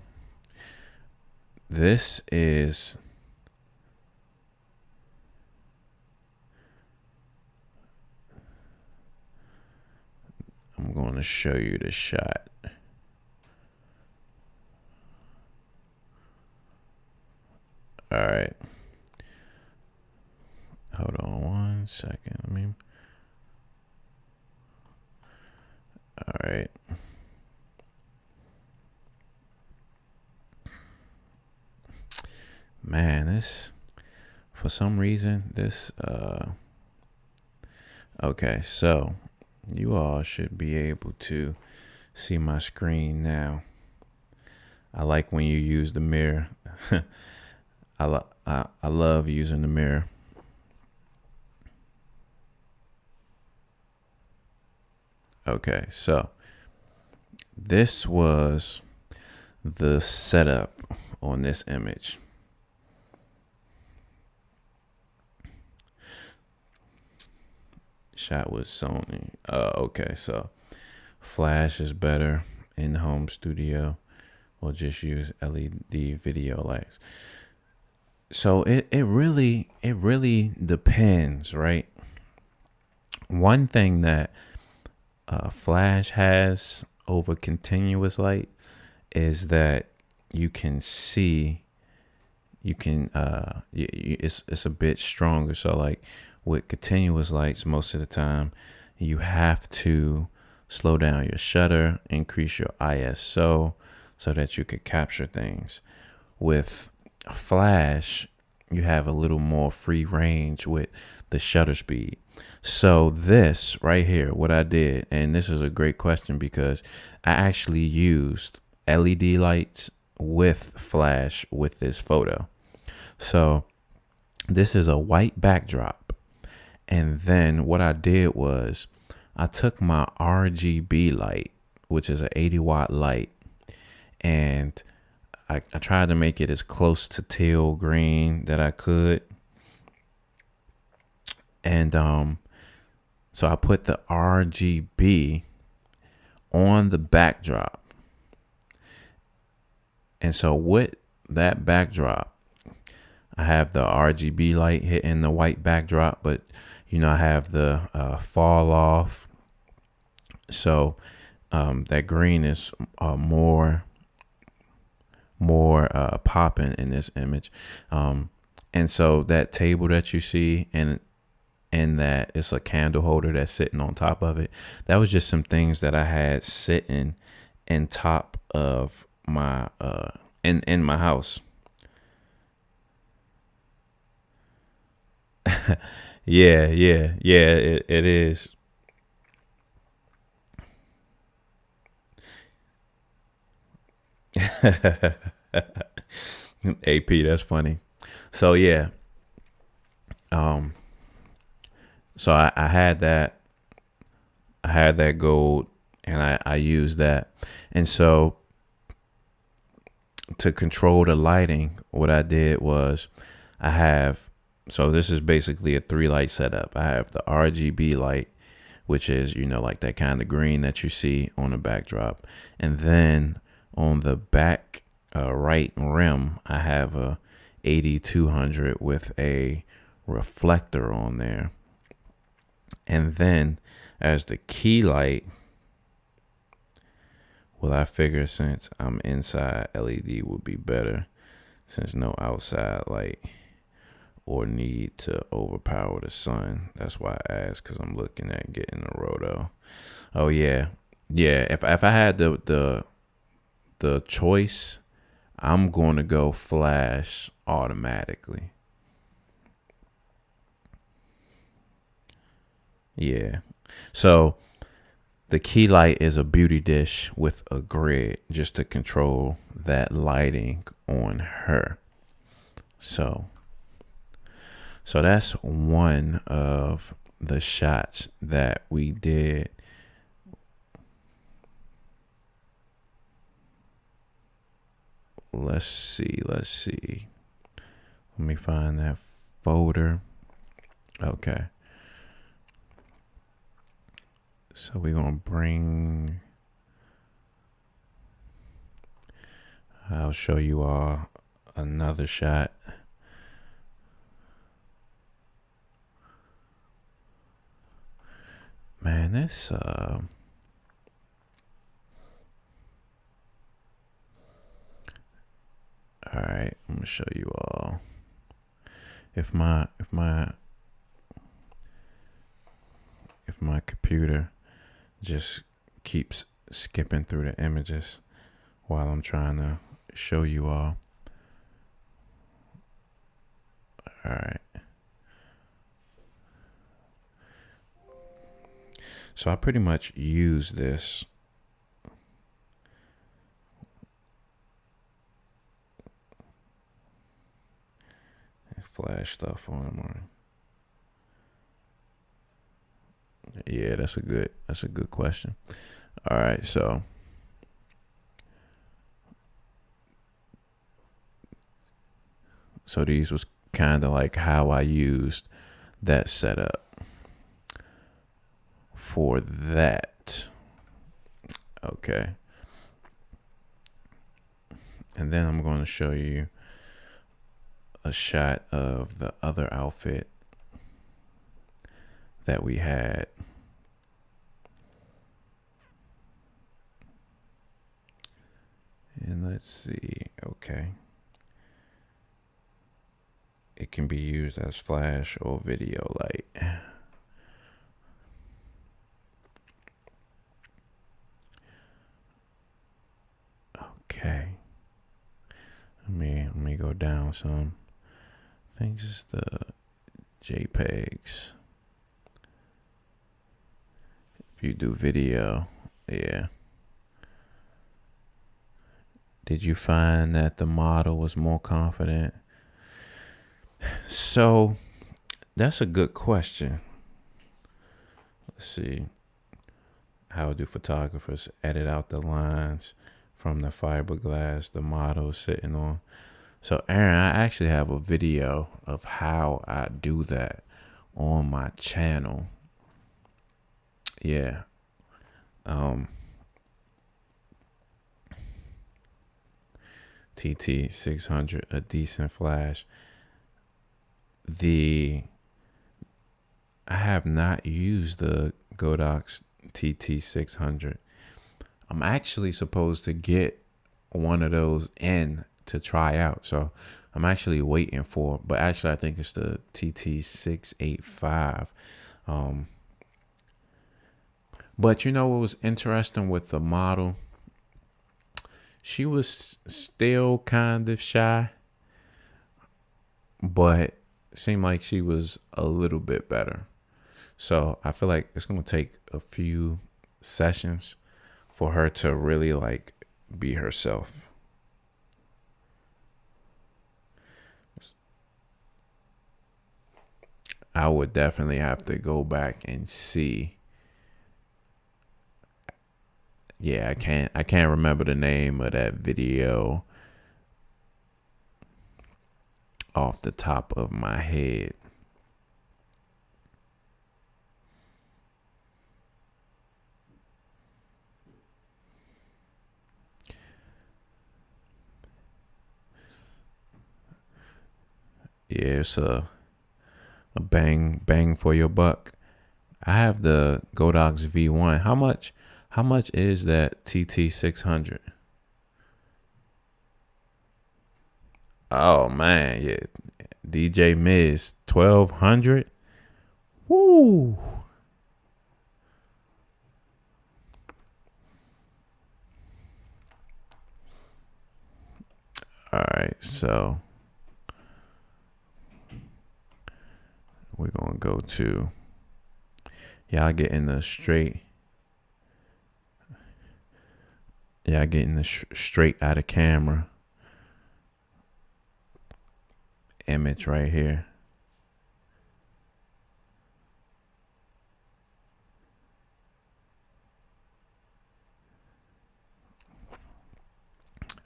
this is I'm going to show you the shot. All right. Hold on one second. All right. Man, this, for some reason, okay, so you all should be able to see my screen now. I like when you use the mirror. I love using the mirror. Okay, so this was the setup on this image. Shot with Sony. Okay, so flash is better in home studio. We'll just use LED video lights. So it really depends, right? One thing that flash has over continuous light is that you can see, it's a bit stronger. So like with continuous lights, most of the time you have to slow down your shutter, increase your ISO so that you could capture things. With flash, you have a little more free range with the shutter speed. So this right here, what I did, and this is a great question because I actually used LED lights with flash with this photo. So this is a white backdrop. And then what I did was I took my RGB light, which is an 80-watt light, and I tried to make it as close to teal green that I could. And so I put the RGB on the backdrop. And so with that backdrop, I have the RGB light hitting the white backdrop, but I have the fall off. So that green is more popping in this image. And so that table that you see and that it's a candle holder that's sitting on top of it, that was just some things that I had sitting in top of my in my house. Yeah, it is. AP, that's funny. So yeah, um, so I had that, gold, and I used that, and so to control the lighting, what I did was I have, so this is basically a 3 light setup. I have the RGB light, which is, like that kind of green that you see on the backdrop. And then on the back right rim, I have a 8200 with a reflector on there. And then as the key light, well, I figure since I'm inside, LED would be better since no outside light or need to overpower the sun. That's why I asked, because I'm looking at getting a roto. Oh yeah, yeah. If I had the choice, I'm going to go flash automatically. Yeah. So the key light is a beauty dish with a grid just to control that lighting on her. So that's one of the shots that we did. Let's see. Let me find that folder. Okay. So we're going to bring, I'll show you all another shot. Man, this all right, I'm gonna show you all. If my computer just keeps skipping through the images while I'm trying to show you all. All right. So I pretty much use this flash stuff on them. Yeah, that's a good question. All right, so these was kind of like how I used that setup for that. Okay. And then I'm going to show you a shot of the other outfit that we had. And let's see. Okay. It can be used as flash or video light. Okay. Let me go down some. I think it's the JPEGs. If you do video, yeah. Did you find that the model was more confident? So that's a good question. Let's see. How do photographers edit out the lines from the fiberglass the model is sitting on? So Aaron, I actually have a video of how I do that on my channel. Yeah. TT600, a decent flash. I have not used the Godox TT600. I'm actually supposed to get one of those in to try out. So I'm actually waiting for, but actually I think it's the TT685. But you know what was interesting with the model? She was still kind of shy, but seemed like she was a little bit better. So I feel like it's going to take a few sessions for her to really like be herself. I would definitely have to go back and see. Yeah, I can't remember the name of that video off the top of my head. Yeah, it's a bang for your buck. I have the Godox V1. How much is that TT600? Oh man, yeah. DJ Miz 1200. Woo. All right, so we're gonna go to y'all getting the straight. Yeah, getting the straight out of camera image right here.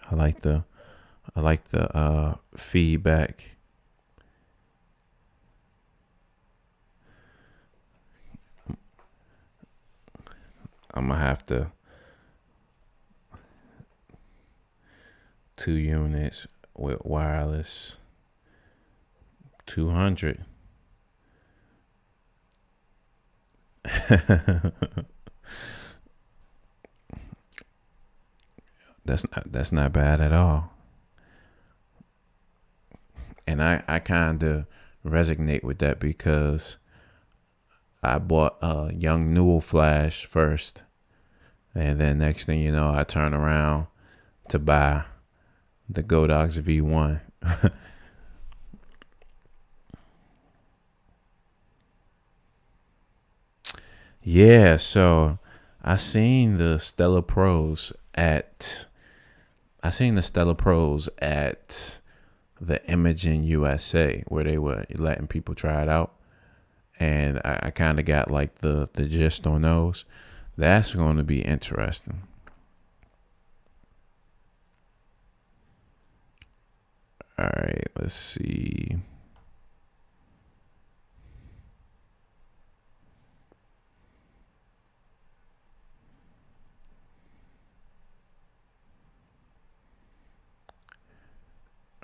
I like the feedback. I'm gonna have to 2 units with wireless 200. That's not bad at all. And I kind of resonate with that because I bought a young Newell flash first, and then next thing you know, I turn around to buy the Godox V1. Yeah, so I seen the Stellar Pros at the Imaging USA where they were letting people try it out. and I kind of got like the gist on those. That's going to be interesting. All right, let's see.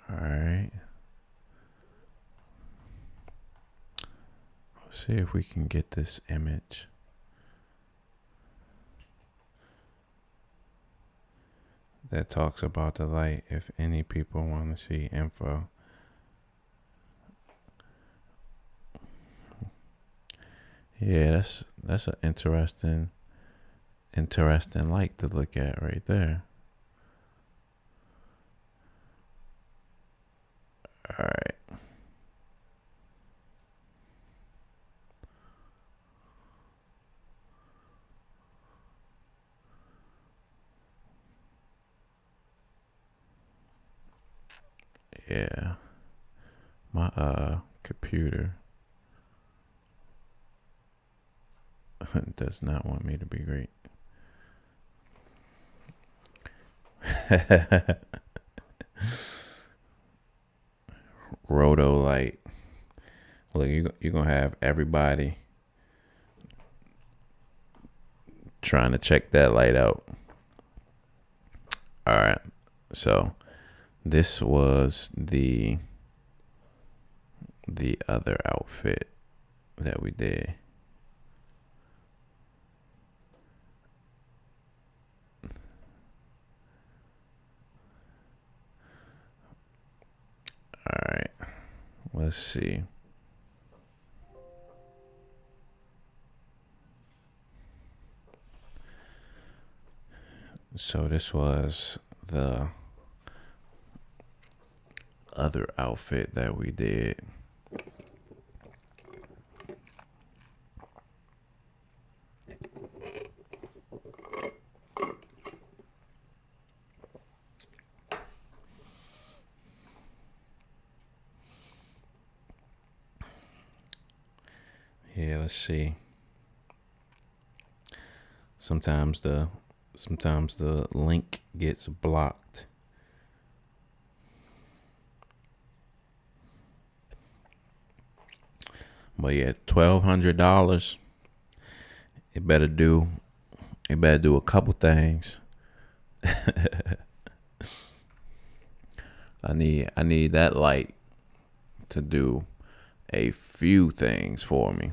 All right. Let's see if we can get this image. That talks about the light if any people want to see info. Yeah, that's an interesting light to look at right there. All right. Yeah. My computer does not want me to be great. Roto light. Look, you're going to have everybody trying to check that light out. All right. So this was the other outfit that we did. All right. Let's see. So this was the other outfit that we did. Yeah, let's see. Sometimes the link gets blocked. But yeah, $1,200. It better do a couple things. I need that light to do a few things for me.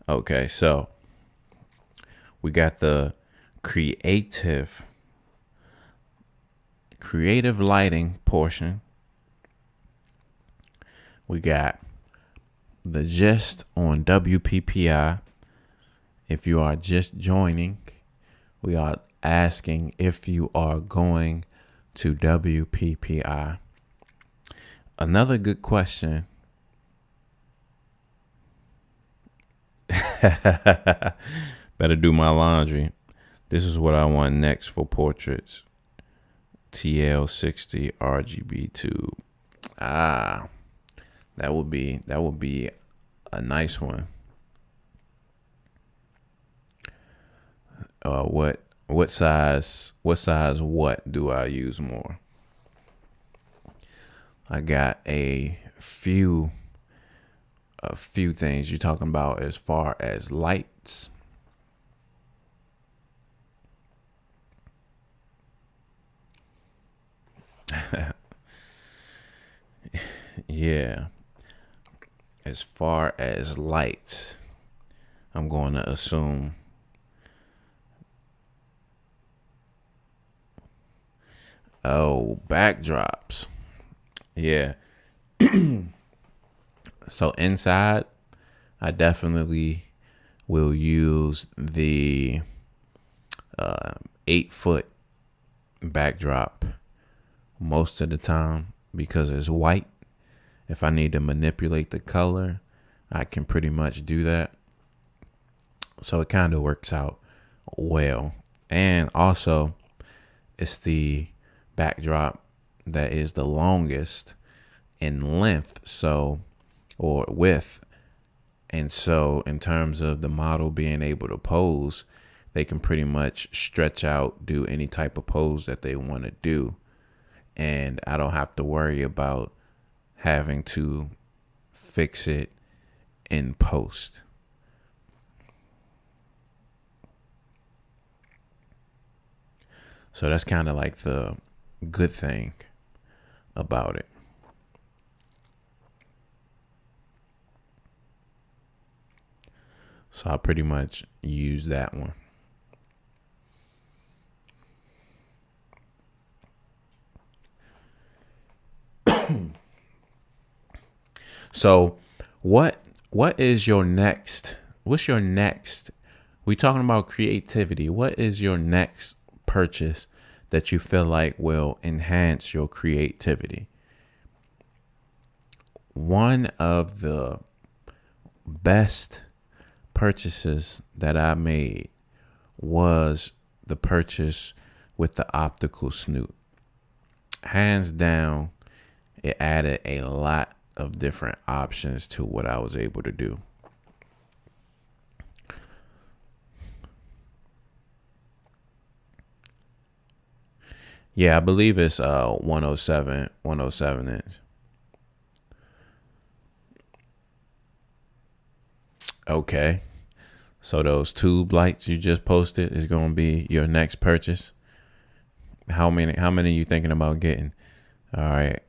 Okay, so we got the creative lighting portion. We got the gist on WPPI. If you are just joining, we are asking if you are going to WPPI. Another good question. Better do my laundry. This is what I want next for portraits. TL60 RGB tube. That would be a nice one. What size what do I use more? I got a few things you're talking about as far as lights. Yeah. As far as lights, I'm going to assume backdrops. Yeah. So inside, I definitely will use the 8-foot backdrop most of the time because it's white. If I need to manipulate the color, I can pretty much do that. So it kind of works out well. And also, it's the backdrop that is the longest in length, so, or width. And so in terms of the model being able to pose, they can pretty much stretch out, do any type of pose that they want to do. And I don't have to worry about having to fix it in post. So that's kind of like the good thing about it. So I pretty much use that one. So what is your next? What's your next? We talking about creativity. What is your next purchase that you feel like will enhance your creativity? One of the best purchases that I made was the purchase with the optical Snoot. Hands down, it added a lot of different options to what I was able to do. Yeah, I believe it's 107 inch. Okay. So those tube lights you just posted is going to be your next purchase. How many you thinking about getting? All right.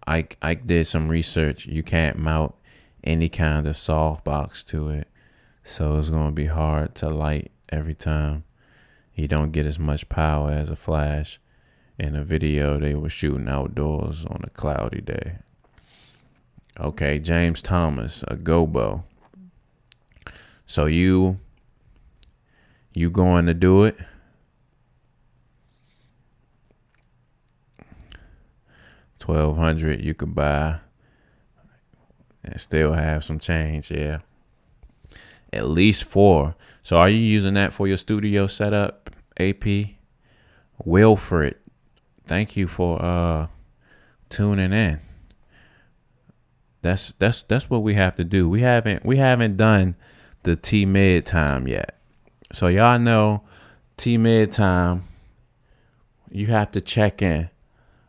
I did some research. You can't mount any kind of softbox to it. So it's going to be hard to light every time. You don't get as much power as a flash. In a video, they were shooting outdoors on a cloudy day. Okay, James Thomas, a gobo. So you going to do it? $1,200 you could buy and still have some change. Yeah, at least 4. So are you using that for your studio setup? AP Wilfred, thank you for tuning in. That's what we have to do. We haven't done the T mid time yet. So y'all know T mid time, you have to check in.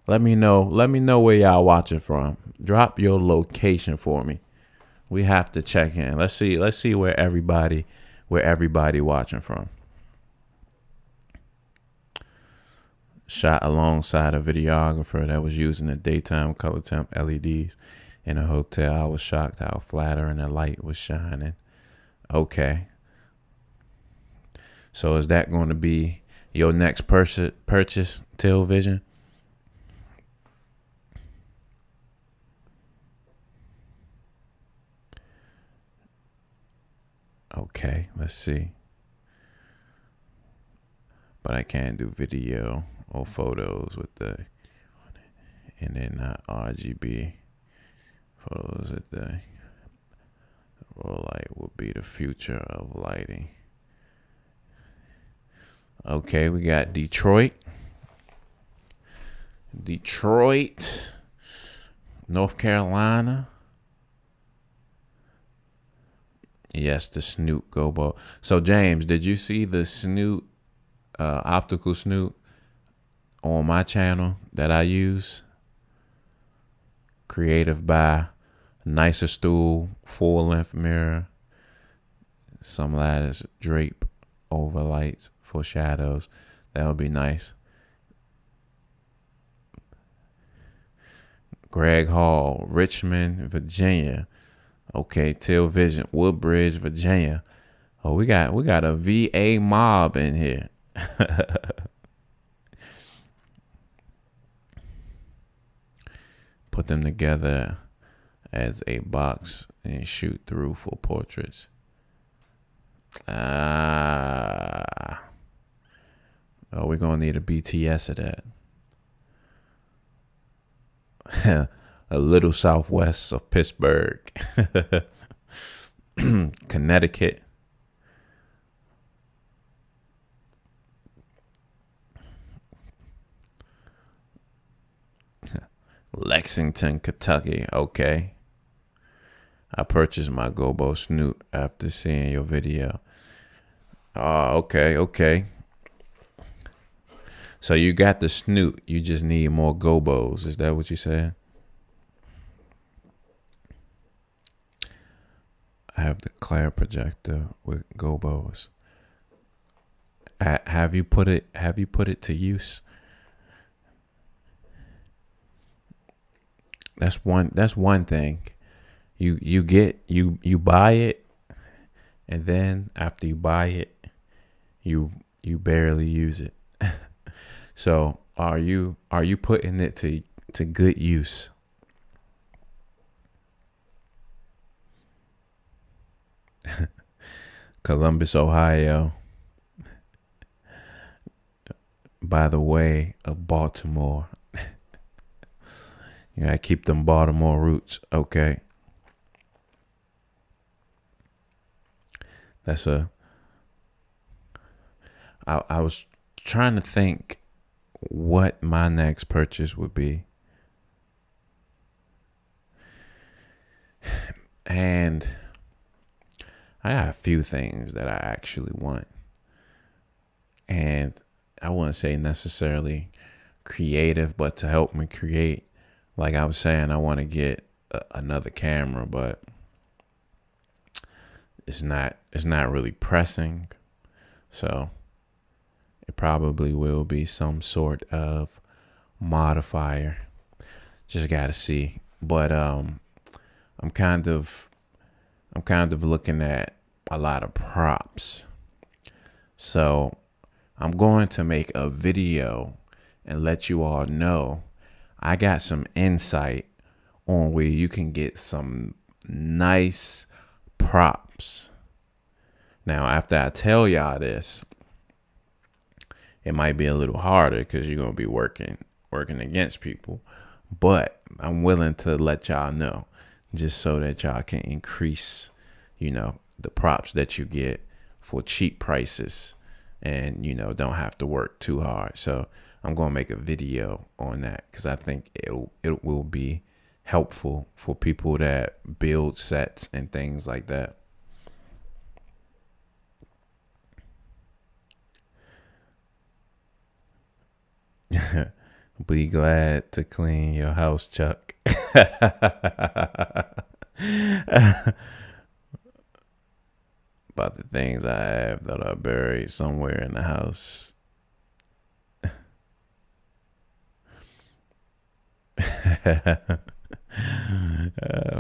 Let me know where y'all watching from. Drop your location for me. We have to check in. Let's see where everybody watching from. Shot alongside a videographer that was using the daytime color temp LEDs in a hotel. I was shocked how flattering the light was shining. Okay. So is that going to be your next purchase, television? Okay, let's see. But I can't do video or photos with the, and then not RGB photos with the roll light will be the future of lighting. Okay, we got Detroit, North Carolina. Yes, the Snoot gobo. So James, did you see the Snoot, optical Snoot on my channel that I use? Creative by nicer stool, full length mirror, some lattice drape over lights for shadows. That would be nice. Greg Hall, Richmond, Virginia. Okay, Till Vision, Woodbridge, Virginia. Oh, we got a VA mob in here. Put them together as a box and shoot through for portraits. Oh, we're gonna need a BTS of that. A little southwest of Pittsburgh, Connecticut. Lexington, Kentucky. Okay. I purchased my Gobo Snoot after seeing your video. Oh, okay. So you got the Snoot. You just need more Gobos. Is that what you saying? I have the Claire projector with Gobos. Have you put it to use? That's one thing. You buy it, and then after you buy it, you barely use it. So are you putting it to good use? Columbus, Ohio, by the way of Baltimore. You gotta keep them Baltimore roots, okay? I was trying to think what my next purchase would be. And I got a few things that I actually want. And I wouldn't say necessarily creative, but to help me create. Like I was saying, I want to get another camera, but it's not really pressing. So it probably will be some sort of modifier. Just got to see. But I'm kind of looking at a lot of props. So I'm going to make a video and let you all know I got some insight on where you can get some nice props. Now, after I tell y'all this, it might be a little harder because you're going to be working against people. But I'm willing to let y'all know just so that y'all can increase, the props that you get for cheap prices and, don't have to work too hard. So I'm going to make a video on that because I think it will be helpful for people that build sets and things like that. Be glad to clean your house, Chuck. About the things I have that are buried somewhere in the house.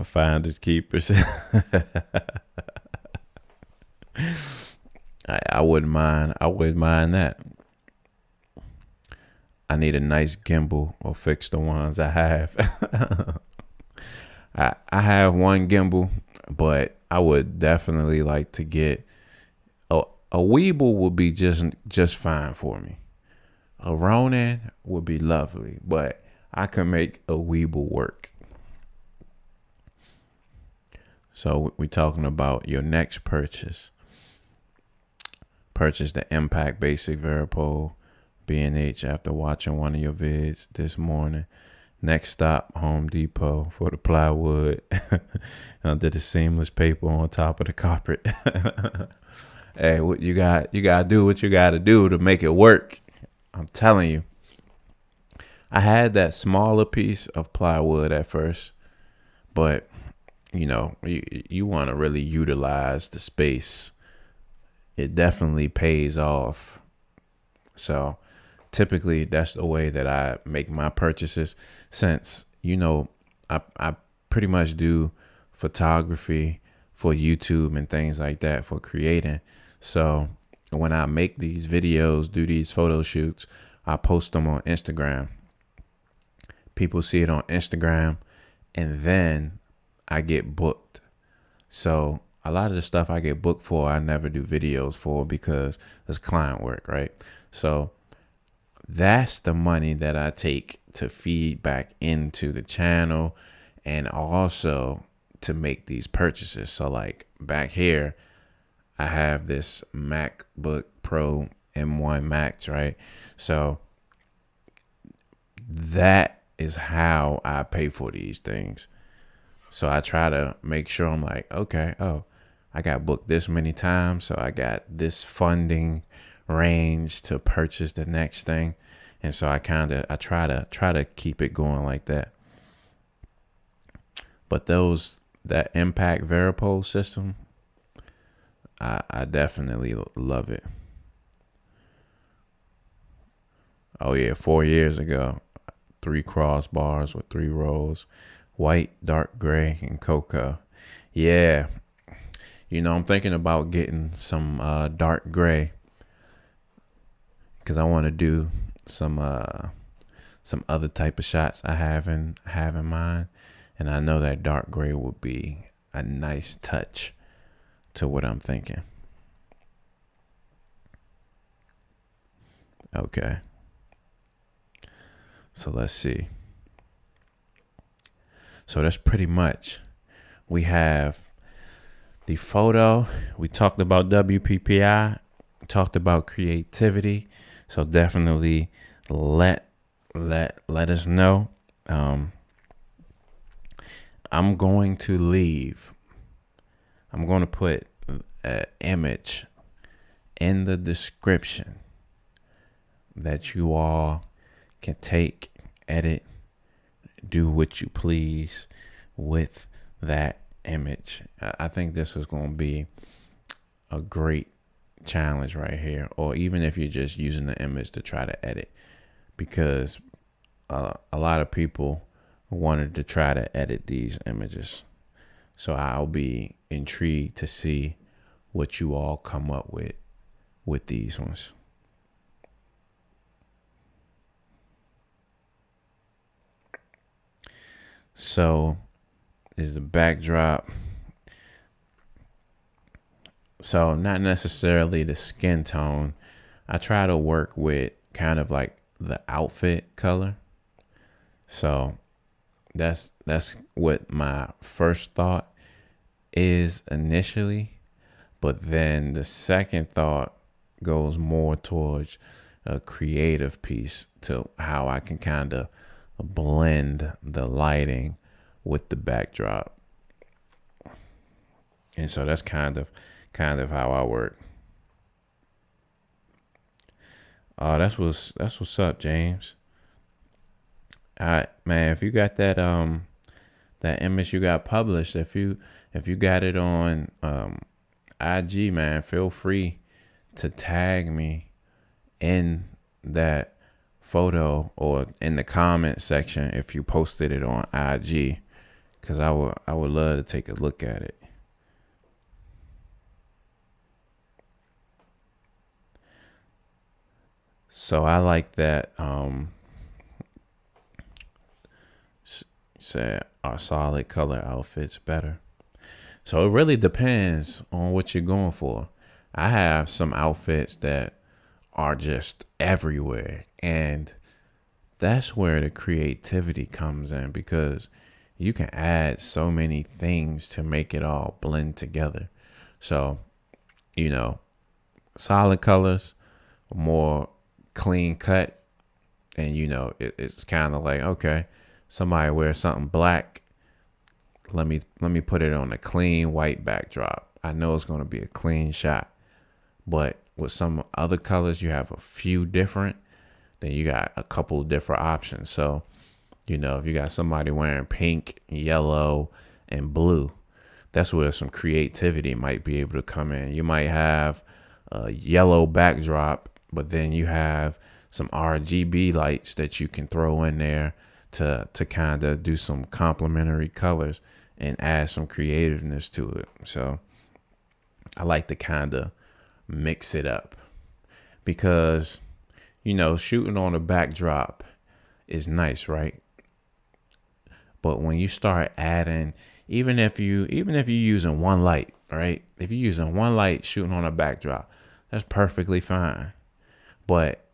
Finders keepers. I wouldn't mind. I wouldn't mind that. I need a nice gimbal or fix the ones I have. I have one gimbal, but I would definitely like to get a Weeble would be just fine for me. A Ronin would be lovely, but I can make a Weeble work. So we're talking about your next purchase. Purchase the Impact Basic Varipole B&H after watching one of your vids this morning. Next stop, Home Depot for the plywood. Under the seamless paper on top of the carpet. Hey, what you got to do what you got to do to make it work. I'm telling you. I had that smaller piece of plywood at first, but you want to really utilize the space. It definitely pays off. So typically that's the way that I make my purchases, since I pretty much do photography for YouTube and things like that for creating. So when I make these videos, do these photo shoots, I post them on Instagram. People see it on Instagram, and then I get booked. So a lot of the stuff I get booked for, I never do videos for because it's client work, right? So that's the money that I take to feed back into the channel and also to make these purchases. So like back here, I have this MacBook Pro M1 Max, right? So that is how I pay for these things. So I try to make sure I'm like, okay, oh, I got booked this many times, so I got this funding range to purchase the next thing. And so I try to keep it going like that. But that impact variable system, I definitely love it. Oh yeah, 4 years ago, 3 crossbars with 3 rows, white, dark gray, and cocoa. Yeah, I'm thinking about getting some dark gray because I want to do some other type of shots I have in mind, and I know that dark gray would be a nice touch to what I'm thinking. Okay. So let's see. So that's pretty much. We have the photo. We talked about WPPI. Talked about creativity. So definitely let us know. I'm going to leave. I'm going to put an image in the description that you all can take, edit, do what you please with that image. I think this is going to be a great challenge right here, or even if you're just using the image to try to edit, because a lot of people wanted to try to edit these images. So I'll be intrigued to see what you all come up with these ones. So is the backdrop. So not necessarily the skin tone. I try to work with kind of like the outfit color. So that's what my first thought is initially. But then the second thought goes more towards a creative piece to how I can kind of blend the lighting with the backdrop. And so that's kind of how I work. That's what's up, James. All right, man, if you got that that image you got published, if you got it on IG, man, feel free to tag me in that photo or in the comment section if you posted it on IG, because I would love to take a look at it. So I like that said our solid color outfits better. So it really depends on what you're going for. I have some outfits that are just everywhere, and that's where the creativity comes in, because you can add so many things to make it all blend together. So, solid colors, more clean cut, and it's kind of like, okay, somebody wears something black, let me put it on a clean white backdrop. I know it's going to be a clean shot. But with some other colors, you have a few different, then you got a couple of different options. So, if you got somebody wearing pink, yellow, and blue, that's where some creativity might be able to come in. You might have a yellow backdrop, but then you have some RGB lights that you can throw in there to kind of do some complementary colors and add some creativeness to it. So I like to kind of mix it up, because shooting on a backdrop is nice, right? But when you start adding, even if you're using one light, right? If you're using one light shooting on a backdrop, that's perfectly fine. But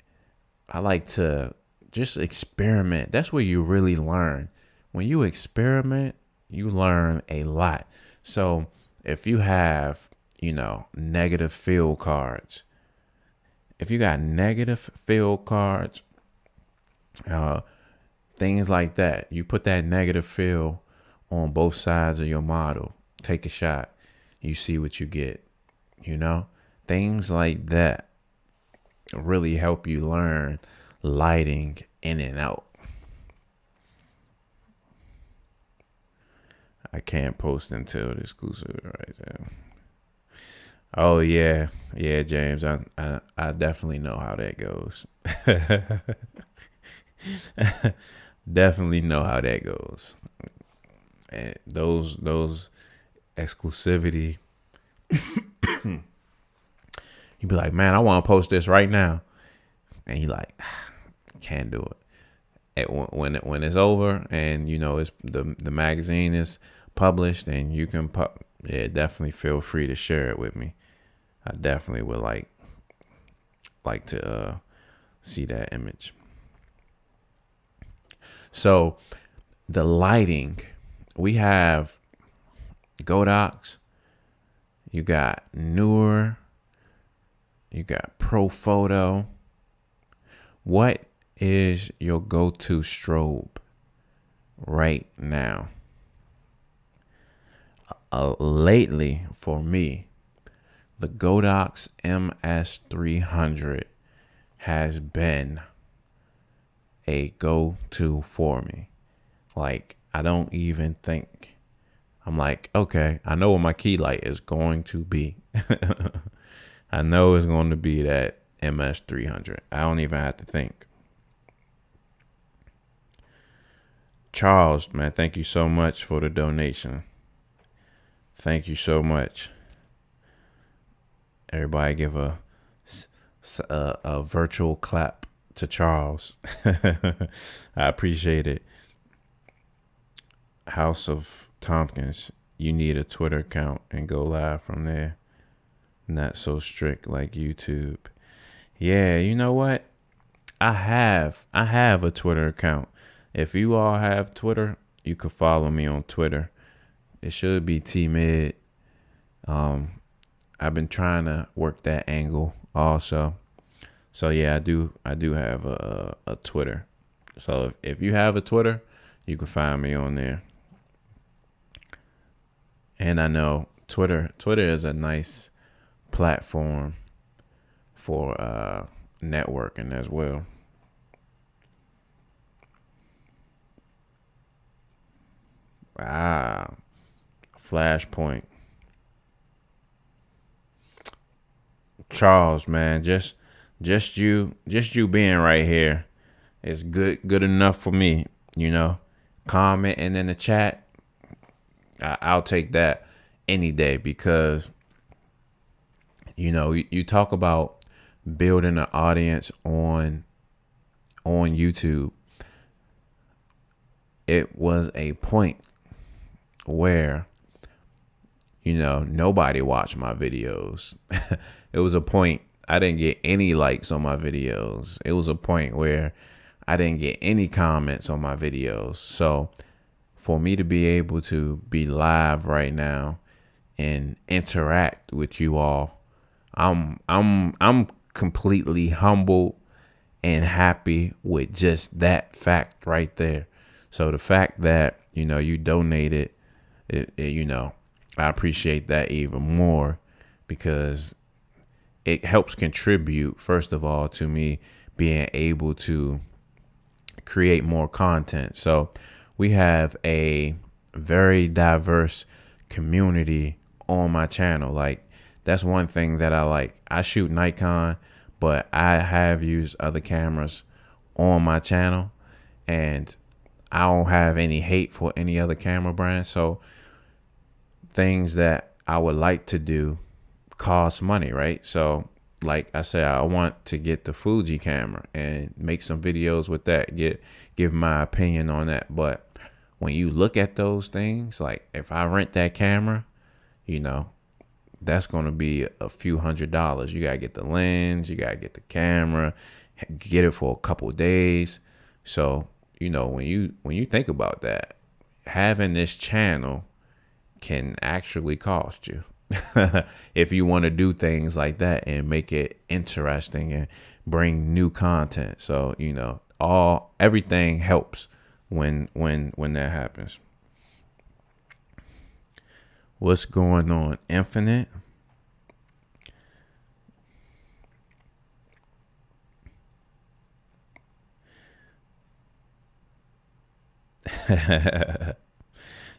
I like to just experiment. That's where you really learn. When you experiment, you learn a lot. So if you have, negative field cards, if you got negative field cards, Things like that. You put that negative feel on both sides of your model. Take a shot. You see what you get. You know? Things like that really help you learn lighting in and out. I can't post until the exclusive right there. Oh yeah, James. I definitely know how that goes. Definitely know how that goes. And those exclusivity, you be like, man, I want to post this right now, and you like, can't do it. When it's over, and it's the magazine is published, and you can definitely feel free to share it with me. I definitely would like to see that image. So the lighting, we have Godox, you got Newer, you got Pro Photo. What is your go-to strobe right now? Lately, for me, the Godox MS300 has been a go-to for me. Like, I don't even think. I'm like, okay, I know what my key light is going to be. I know it's going to be that MS300. I don't even have to think. Charles, man, thank you so much for the donation. Thank you so much. Everybody give a virtual clap to Charles. I appreciate it. House of Tompkins, you need a Twitter account and go live from there. Not so strict like YouTube. Yeah, you know what? I have a Twitter account. If you all have Twitter, you could follow me on Twitter. It should be T-Mid. I've been trying to work that angle also. So yeah, I do have a Twitter. So if you have a Twitter, you can find me on there. And I know Twitter is a nice platform for networking as well. Flashpoint. Charles, man, just you being right here is good enough for me. Commenting in the chat, I'll take that any day, because you talk about building an audience on YouTube. It was a point where nobody watched my videos. It was a point I didn't get any likes on my videos. It was a point where I didn't get any comments on my videos. So for me to be able to be live right now and interact with you all, I'm completely humbled and happy with just that fact right there. So the fact that you donated, I appreciate that even more, because it helps contribute, first of all, to me being able to create more content. So we have a very diverse community on my channel. Like, that's one thing that I like. I shoot Nikon, but I have used other cameras on my channel, and I don't have any hate for any other camera brand. So things that I would like to do cost money, right? So like I said, I want to get the Fuji camera and make some videos with that, give my opinion on that. But when you look at those things, like if I rent that camera, that's going to be a few $100s. You got to get the lens, you got to get the camera, get it for a couple of days. So, when you think about that, having this channel can actually cost you if you want to do things like that and make it interesting and bring new content. So, everything helps when that happens. What's going on, Infinite?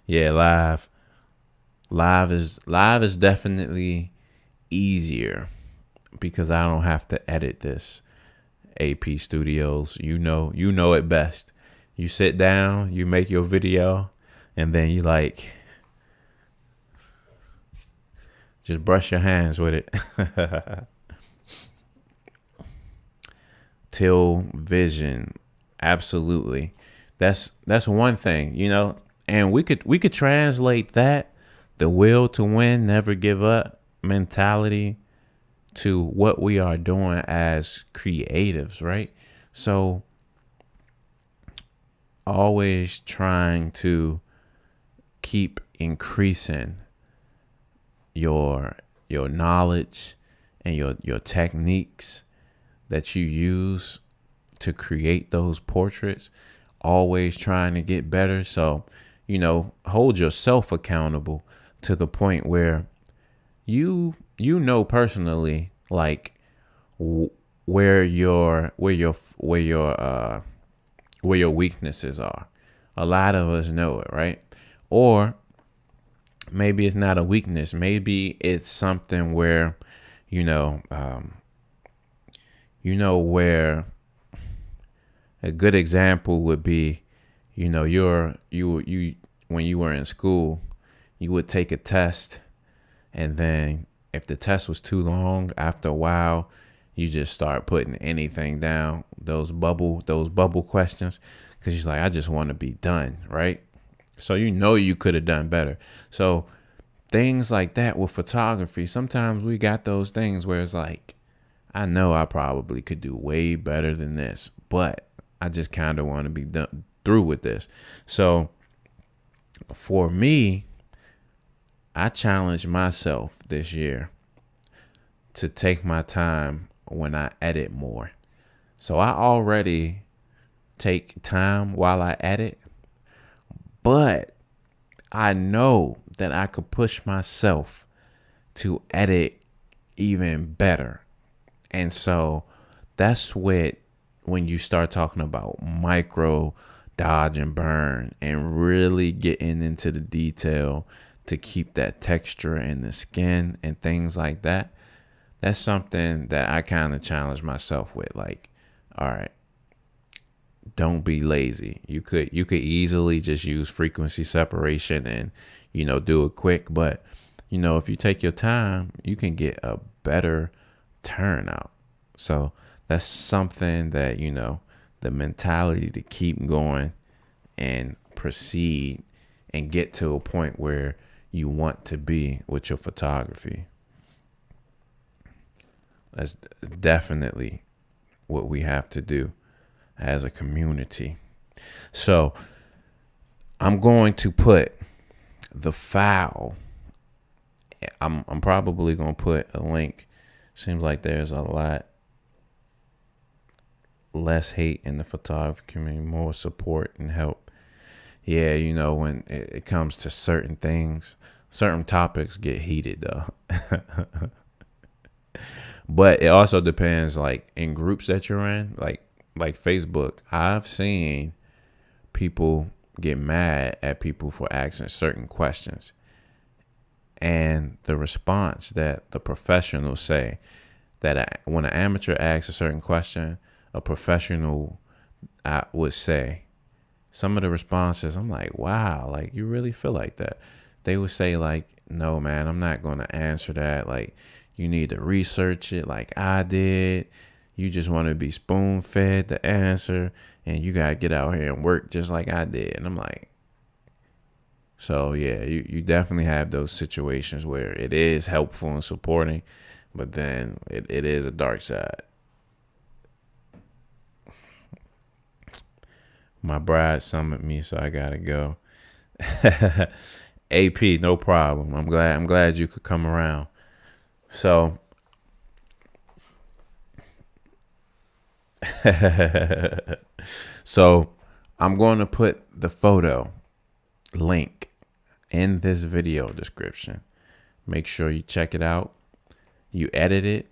Yeah, live is definitely easier because I don't have to edit this. AP Studios, you know it best. You sit down, you make your video, and then you like just brush your hands with it. Till vision, absolutely. That's one thing, and we could translate that, the will to win, never give up mentality, to what we are doing as creatives, right? So always trying to keep increasing your knowledge and your techniques that you use to create those portraits, always trying to get better. So, hold yourself accountable to the point where you personally, like, where your weaknesses are. A lot of us know it, right? Or maybe it's not a weakness. Maybe it's something where, where a good example would be, you when you were in school, you would take a test, and then if the test was too long, after a while, you just start putting anything down, those bubble questions, because you're like, I just want to be done, right? So you could have done better. So things like that with photography, sometimes we got those things where it's like, I know I probably could do way better than this, but I just kind of want to be done through with this. So for me, I challenged myself this year to take my time when I edit more. So I already take time while I edit, but I know that I could push myself to edit even better. And so that's when you start talking about micro dodge and burn and really getting into the detail to keep that texture in the skin and things like that. That's something that I kind of challenge myself with. Like, all right, don't be lazy. You could easily just use frequency separation and, do it quick. But, if you take your time, you can get a better turnout. So that's something that, the mentality to keep going and proceed and get to a point where you want to be with your photography. That's definitely what we have to do as a community. So I'm going to put the file. I'm probably going to put a link. Seems like there's a lot less hate in the photography community, more support and help. Yeah, when it comes to certain things, certain topics get heated though. But it also depends, like in groups that you're in, like Facebook. I've seen people get mad at people for asking certain questions, and the response that the professionals say, that when an amateur asks a certain question, a professional would say, some of the responses, I'm like, wow, like you really feel like that. They would say like, no, man, I'm not going to answer that. Like, you need to research it like I did. You just want to be spoon fed the answer, and you got to get out here and work just like I did. And I'm like, so yeah, you definitely have those situations where it is helpful and supporting, but then it is a dark side. My bride summoned me, so I gotta go. AP, no problem. I'm glad you could come around. So so I'm going to put the photo link in this video description. Make sure you check it out. You edit it.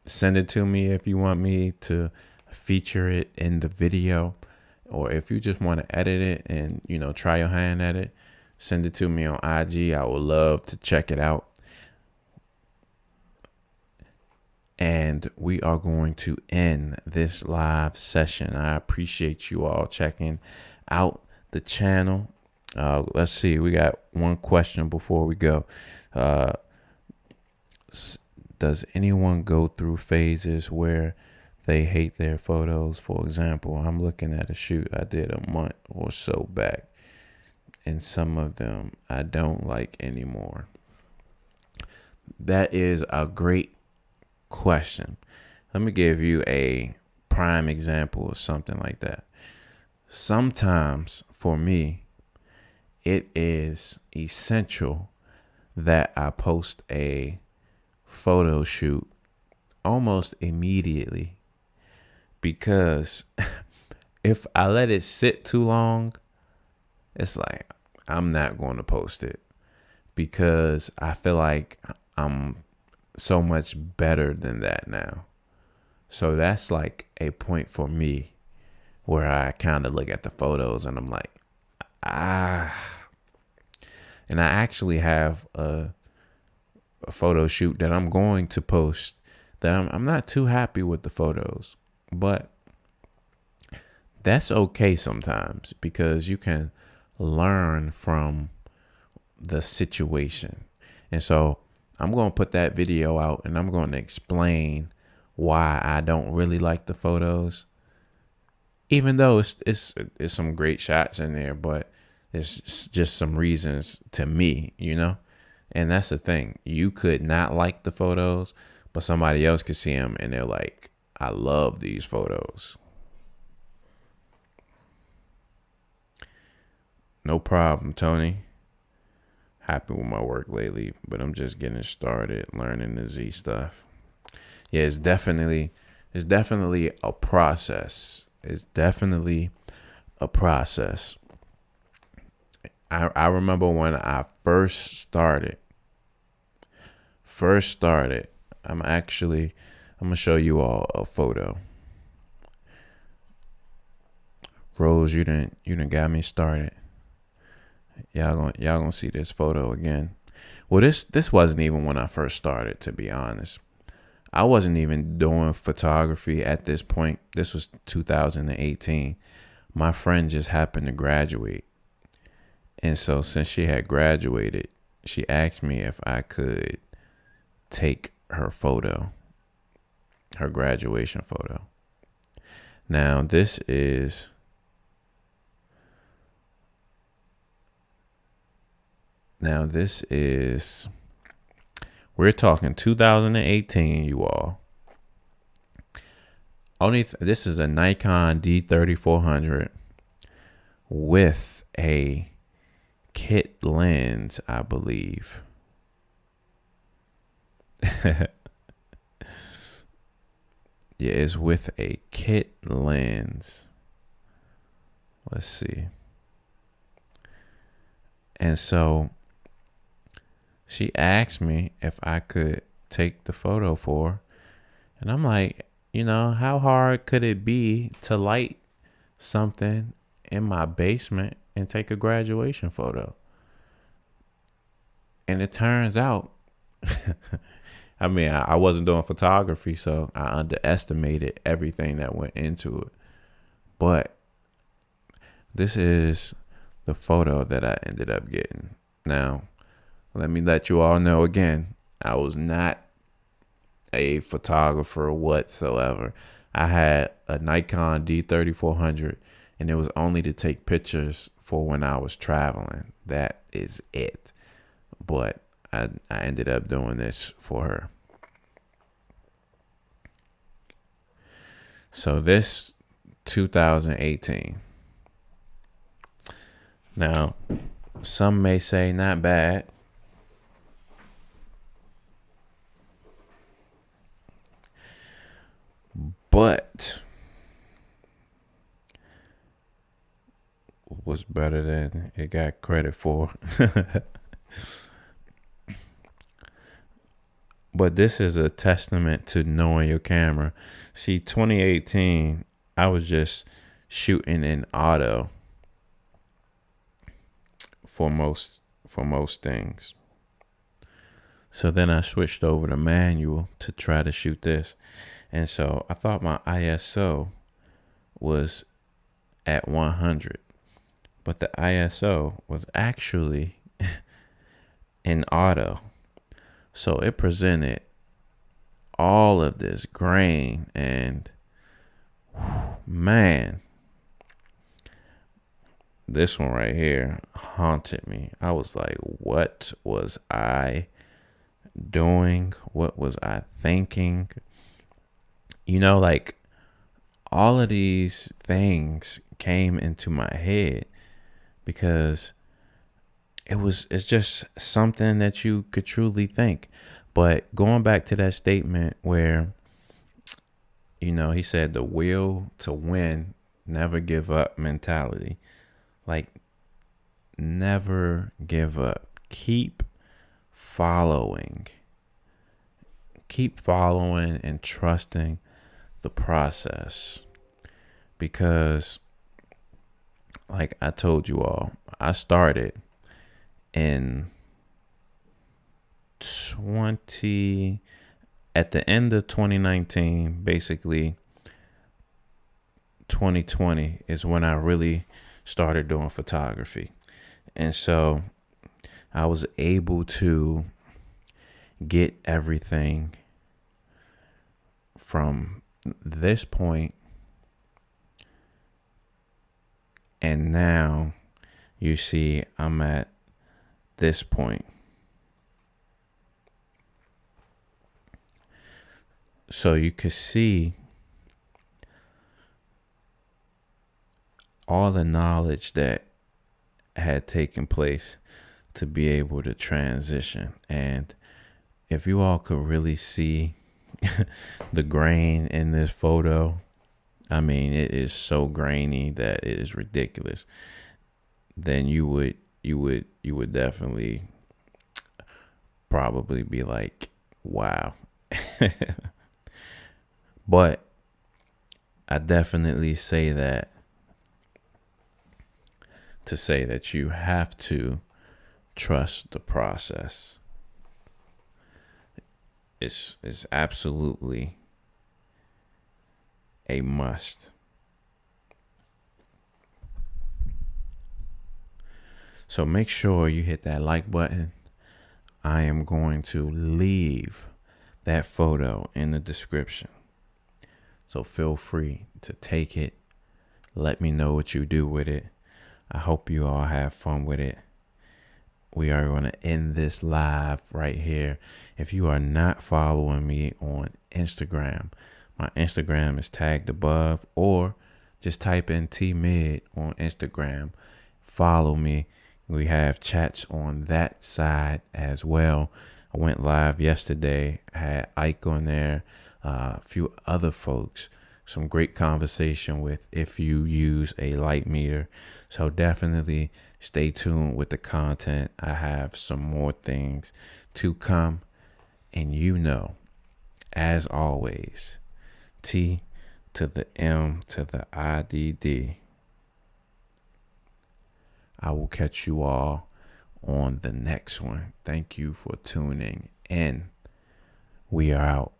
Send it to me if you want me to feature it in the video, or if you just want to edit it and, try your hand at it, send it to me on IG. I would love to check it out. And we are going to end this live session. I appreciate you all checking out the channel. Let's see. We got one question before we go. Does anyone go through phases where they hate their photos? For example, I'm looking at a shoot I did a month or so back, and some of them I don't like anymore. That is a great question. Let me give you a prime example of something like that. Sometimes for me, it is essential that I post a photo shoot almost immediately, because if I let it sit too long, it's like I'm not going to post it, because I feel like I'm so much better than that now. So that's like a point for me where I kind of look at the photos and I'm like, and I actually have a photo shoot that I'm going to post that I'm not too happy with the photos, but that's okay sometimes, because you can learn from the situation. And so I'm going to put that video out and I'm going to explain why I don't really like the photos, even though it's some great shots in there, but it's just some reasons to me, and that's the thing. You could not like the photos, but somebody else could see them and they're like, I love these photos. No problem, Tony. Happy with my work lately, but I'm just getting started learning the Z stuff. Yeah, it's definitely a process. It's definitely a process. I remember when I first started. I'm gonna show you all a photo. Rose, you didn't got me started. Y'all gonna see this photo again. Well, this wasn't even when I first started, to be honest. I wasn't even doing photography at this point. This was 2018. My friend just happened to graduate. And so since she had graduated, she asked me if I could take her photo, her graduation photo. Now this is we're talking 2018, you all. This is a Nikon D3400 with a kit lens, I believe. Yeah, it's with a kit lens. Let's see. And so she asked me if I could take the photo for her. And I'm like, how hard could it be to light something in my basement and take a graduation photo? And it turns out, I wasn't doing photography, so I underestimated everything that went into it. But this is the photo that I ended up getting. Now, let me let you all know again, I was not a photographer whatsoever. I had a Nikon D3400, and it was only to take pictures for when I was traveling. That is it. But I ended up doing this for her. So this 2018. Now, some may say not bad. But was better than it got credit for. But this is a testament to knowing your camera. See, 2018, I was just shooting in auto for most things. So then I switched over to manual to try to shoot this. And so I thought my ISO was at 100, but the ISO was actually in auto. So it presented all of this grain, and man, this one right here haunted me. I was like, what was I doing? What was I thinking? You know, like all of these things came into my head because it's just something that you could truly think. But going back to that statement where, you know, he said the will to win, never give up mentality. Like, never give up. Keep following and trusting the process. Because, like I told you all, I started in at the end of 2019, basically 2020 is when I really started doing photography. And so I was able to get everything from this point, and now you see I'm at this point. So you could see all the knowledge that had taken place to be able to transition. And if you all could really see the grain in this photo, I mean, it is so grainy that it is ridiculous. Then you would definitely probably be like, wow. But I definitely say that to say that you have to trust the process. It's absolutely a must. So make sure you hit that like button. I am going to leave that photo in the description. So feel free to take it. Let me know what you do with it. I hope you all have fun with it. We are going to end this live right here. If you are not following me on Instagram, my Instagram is tagged above, or just type in T-Mid on Instagram. Follow me. We have chats on that side as well. I went live yesterday. I had Ike on there, a few other folks. Some great conversation with if you use a light meter. So definitely stay tuned with the content. I have some more things to come. And you know, as always, T to the M to the IDD. I will catch you all on the next one. Thank you for tuning in. We are out.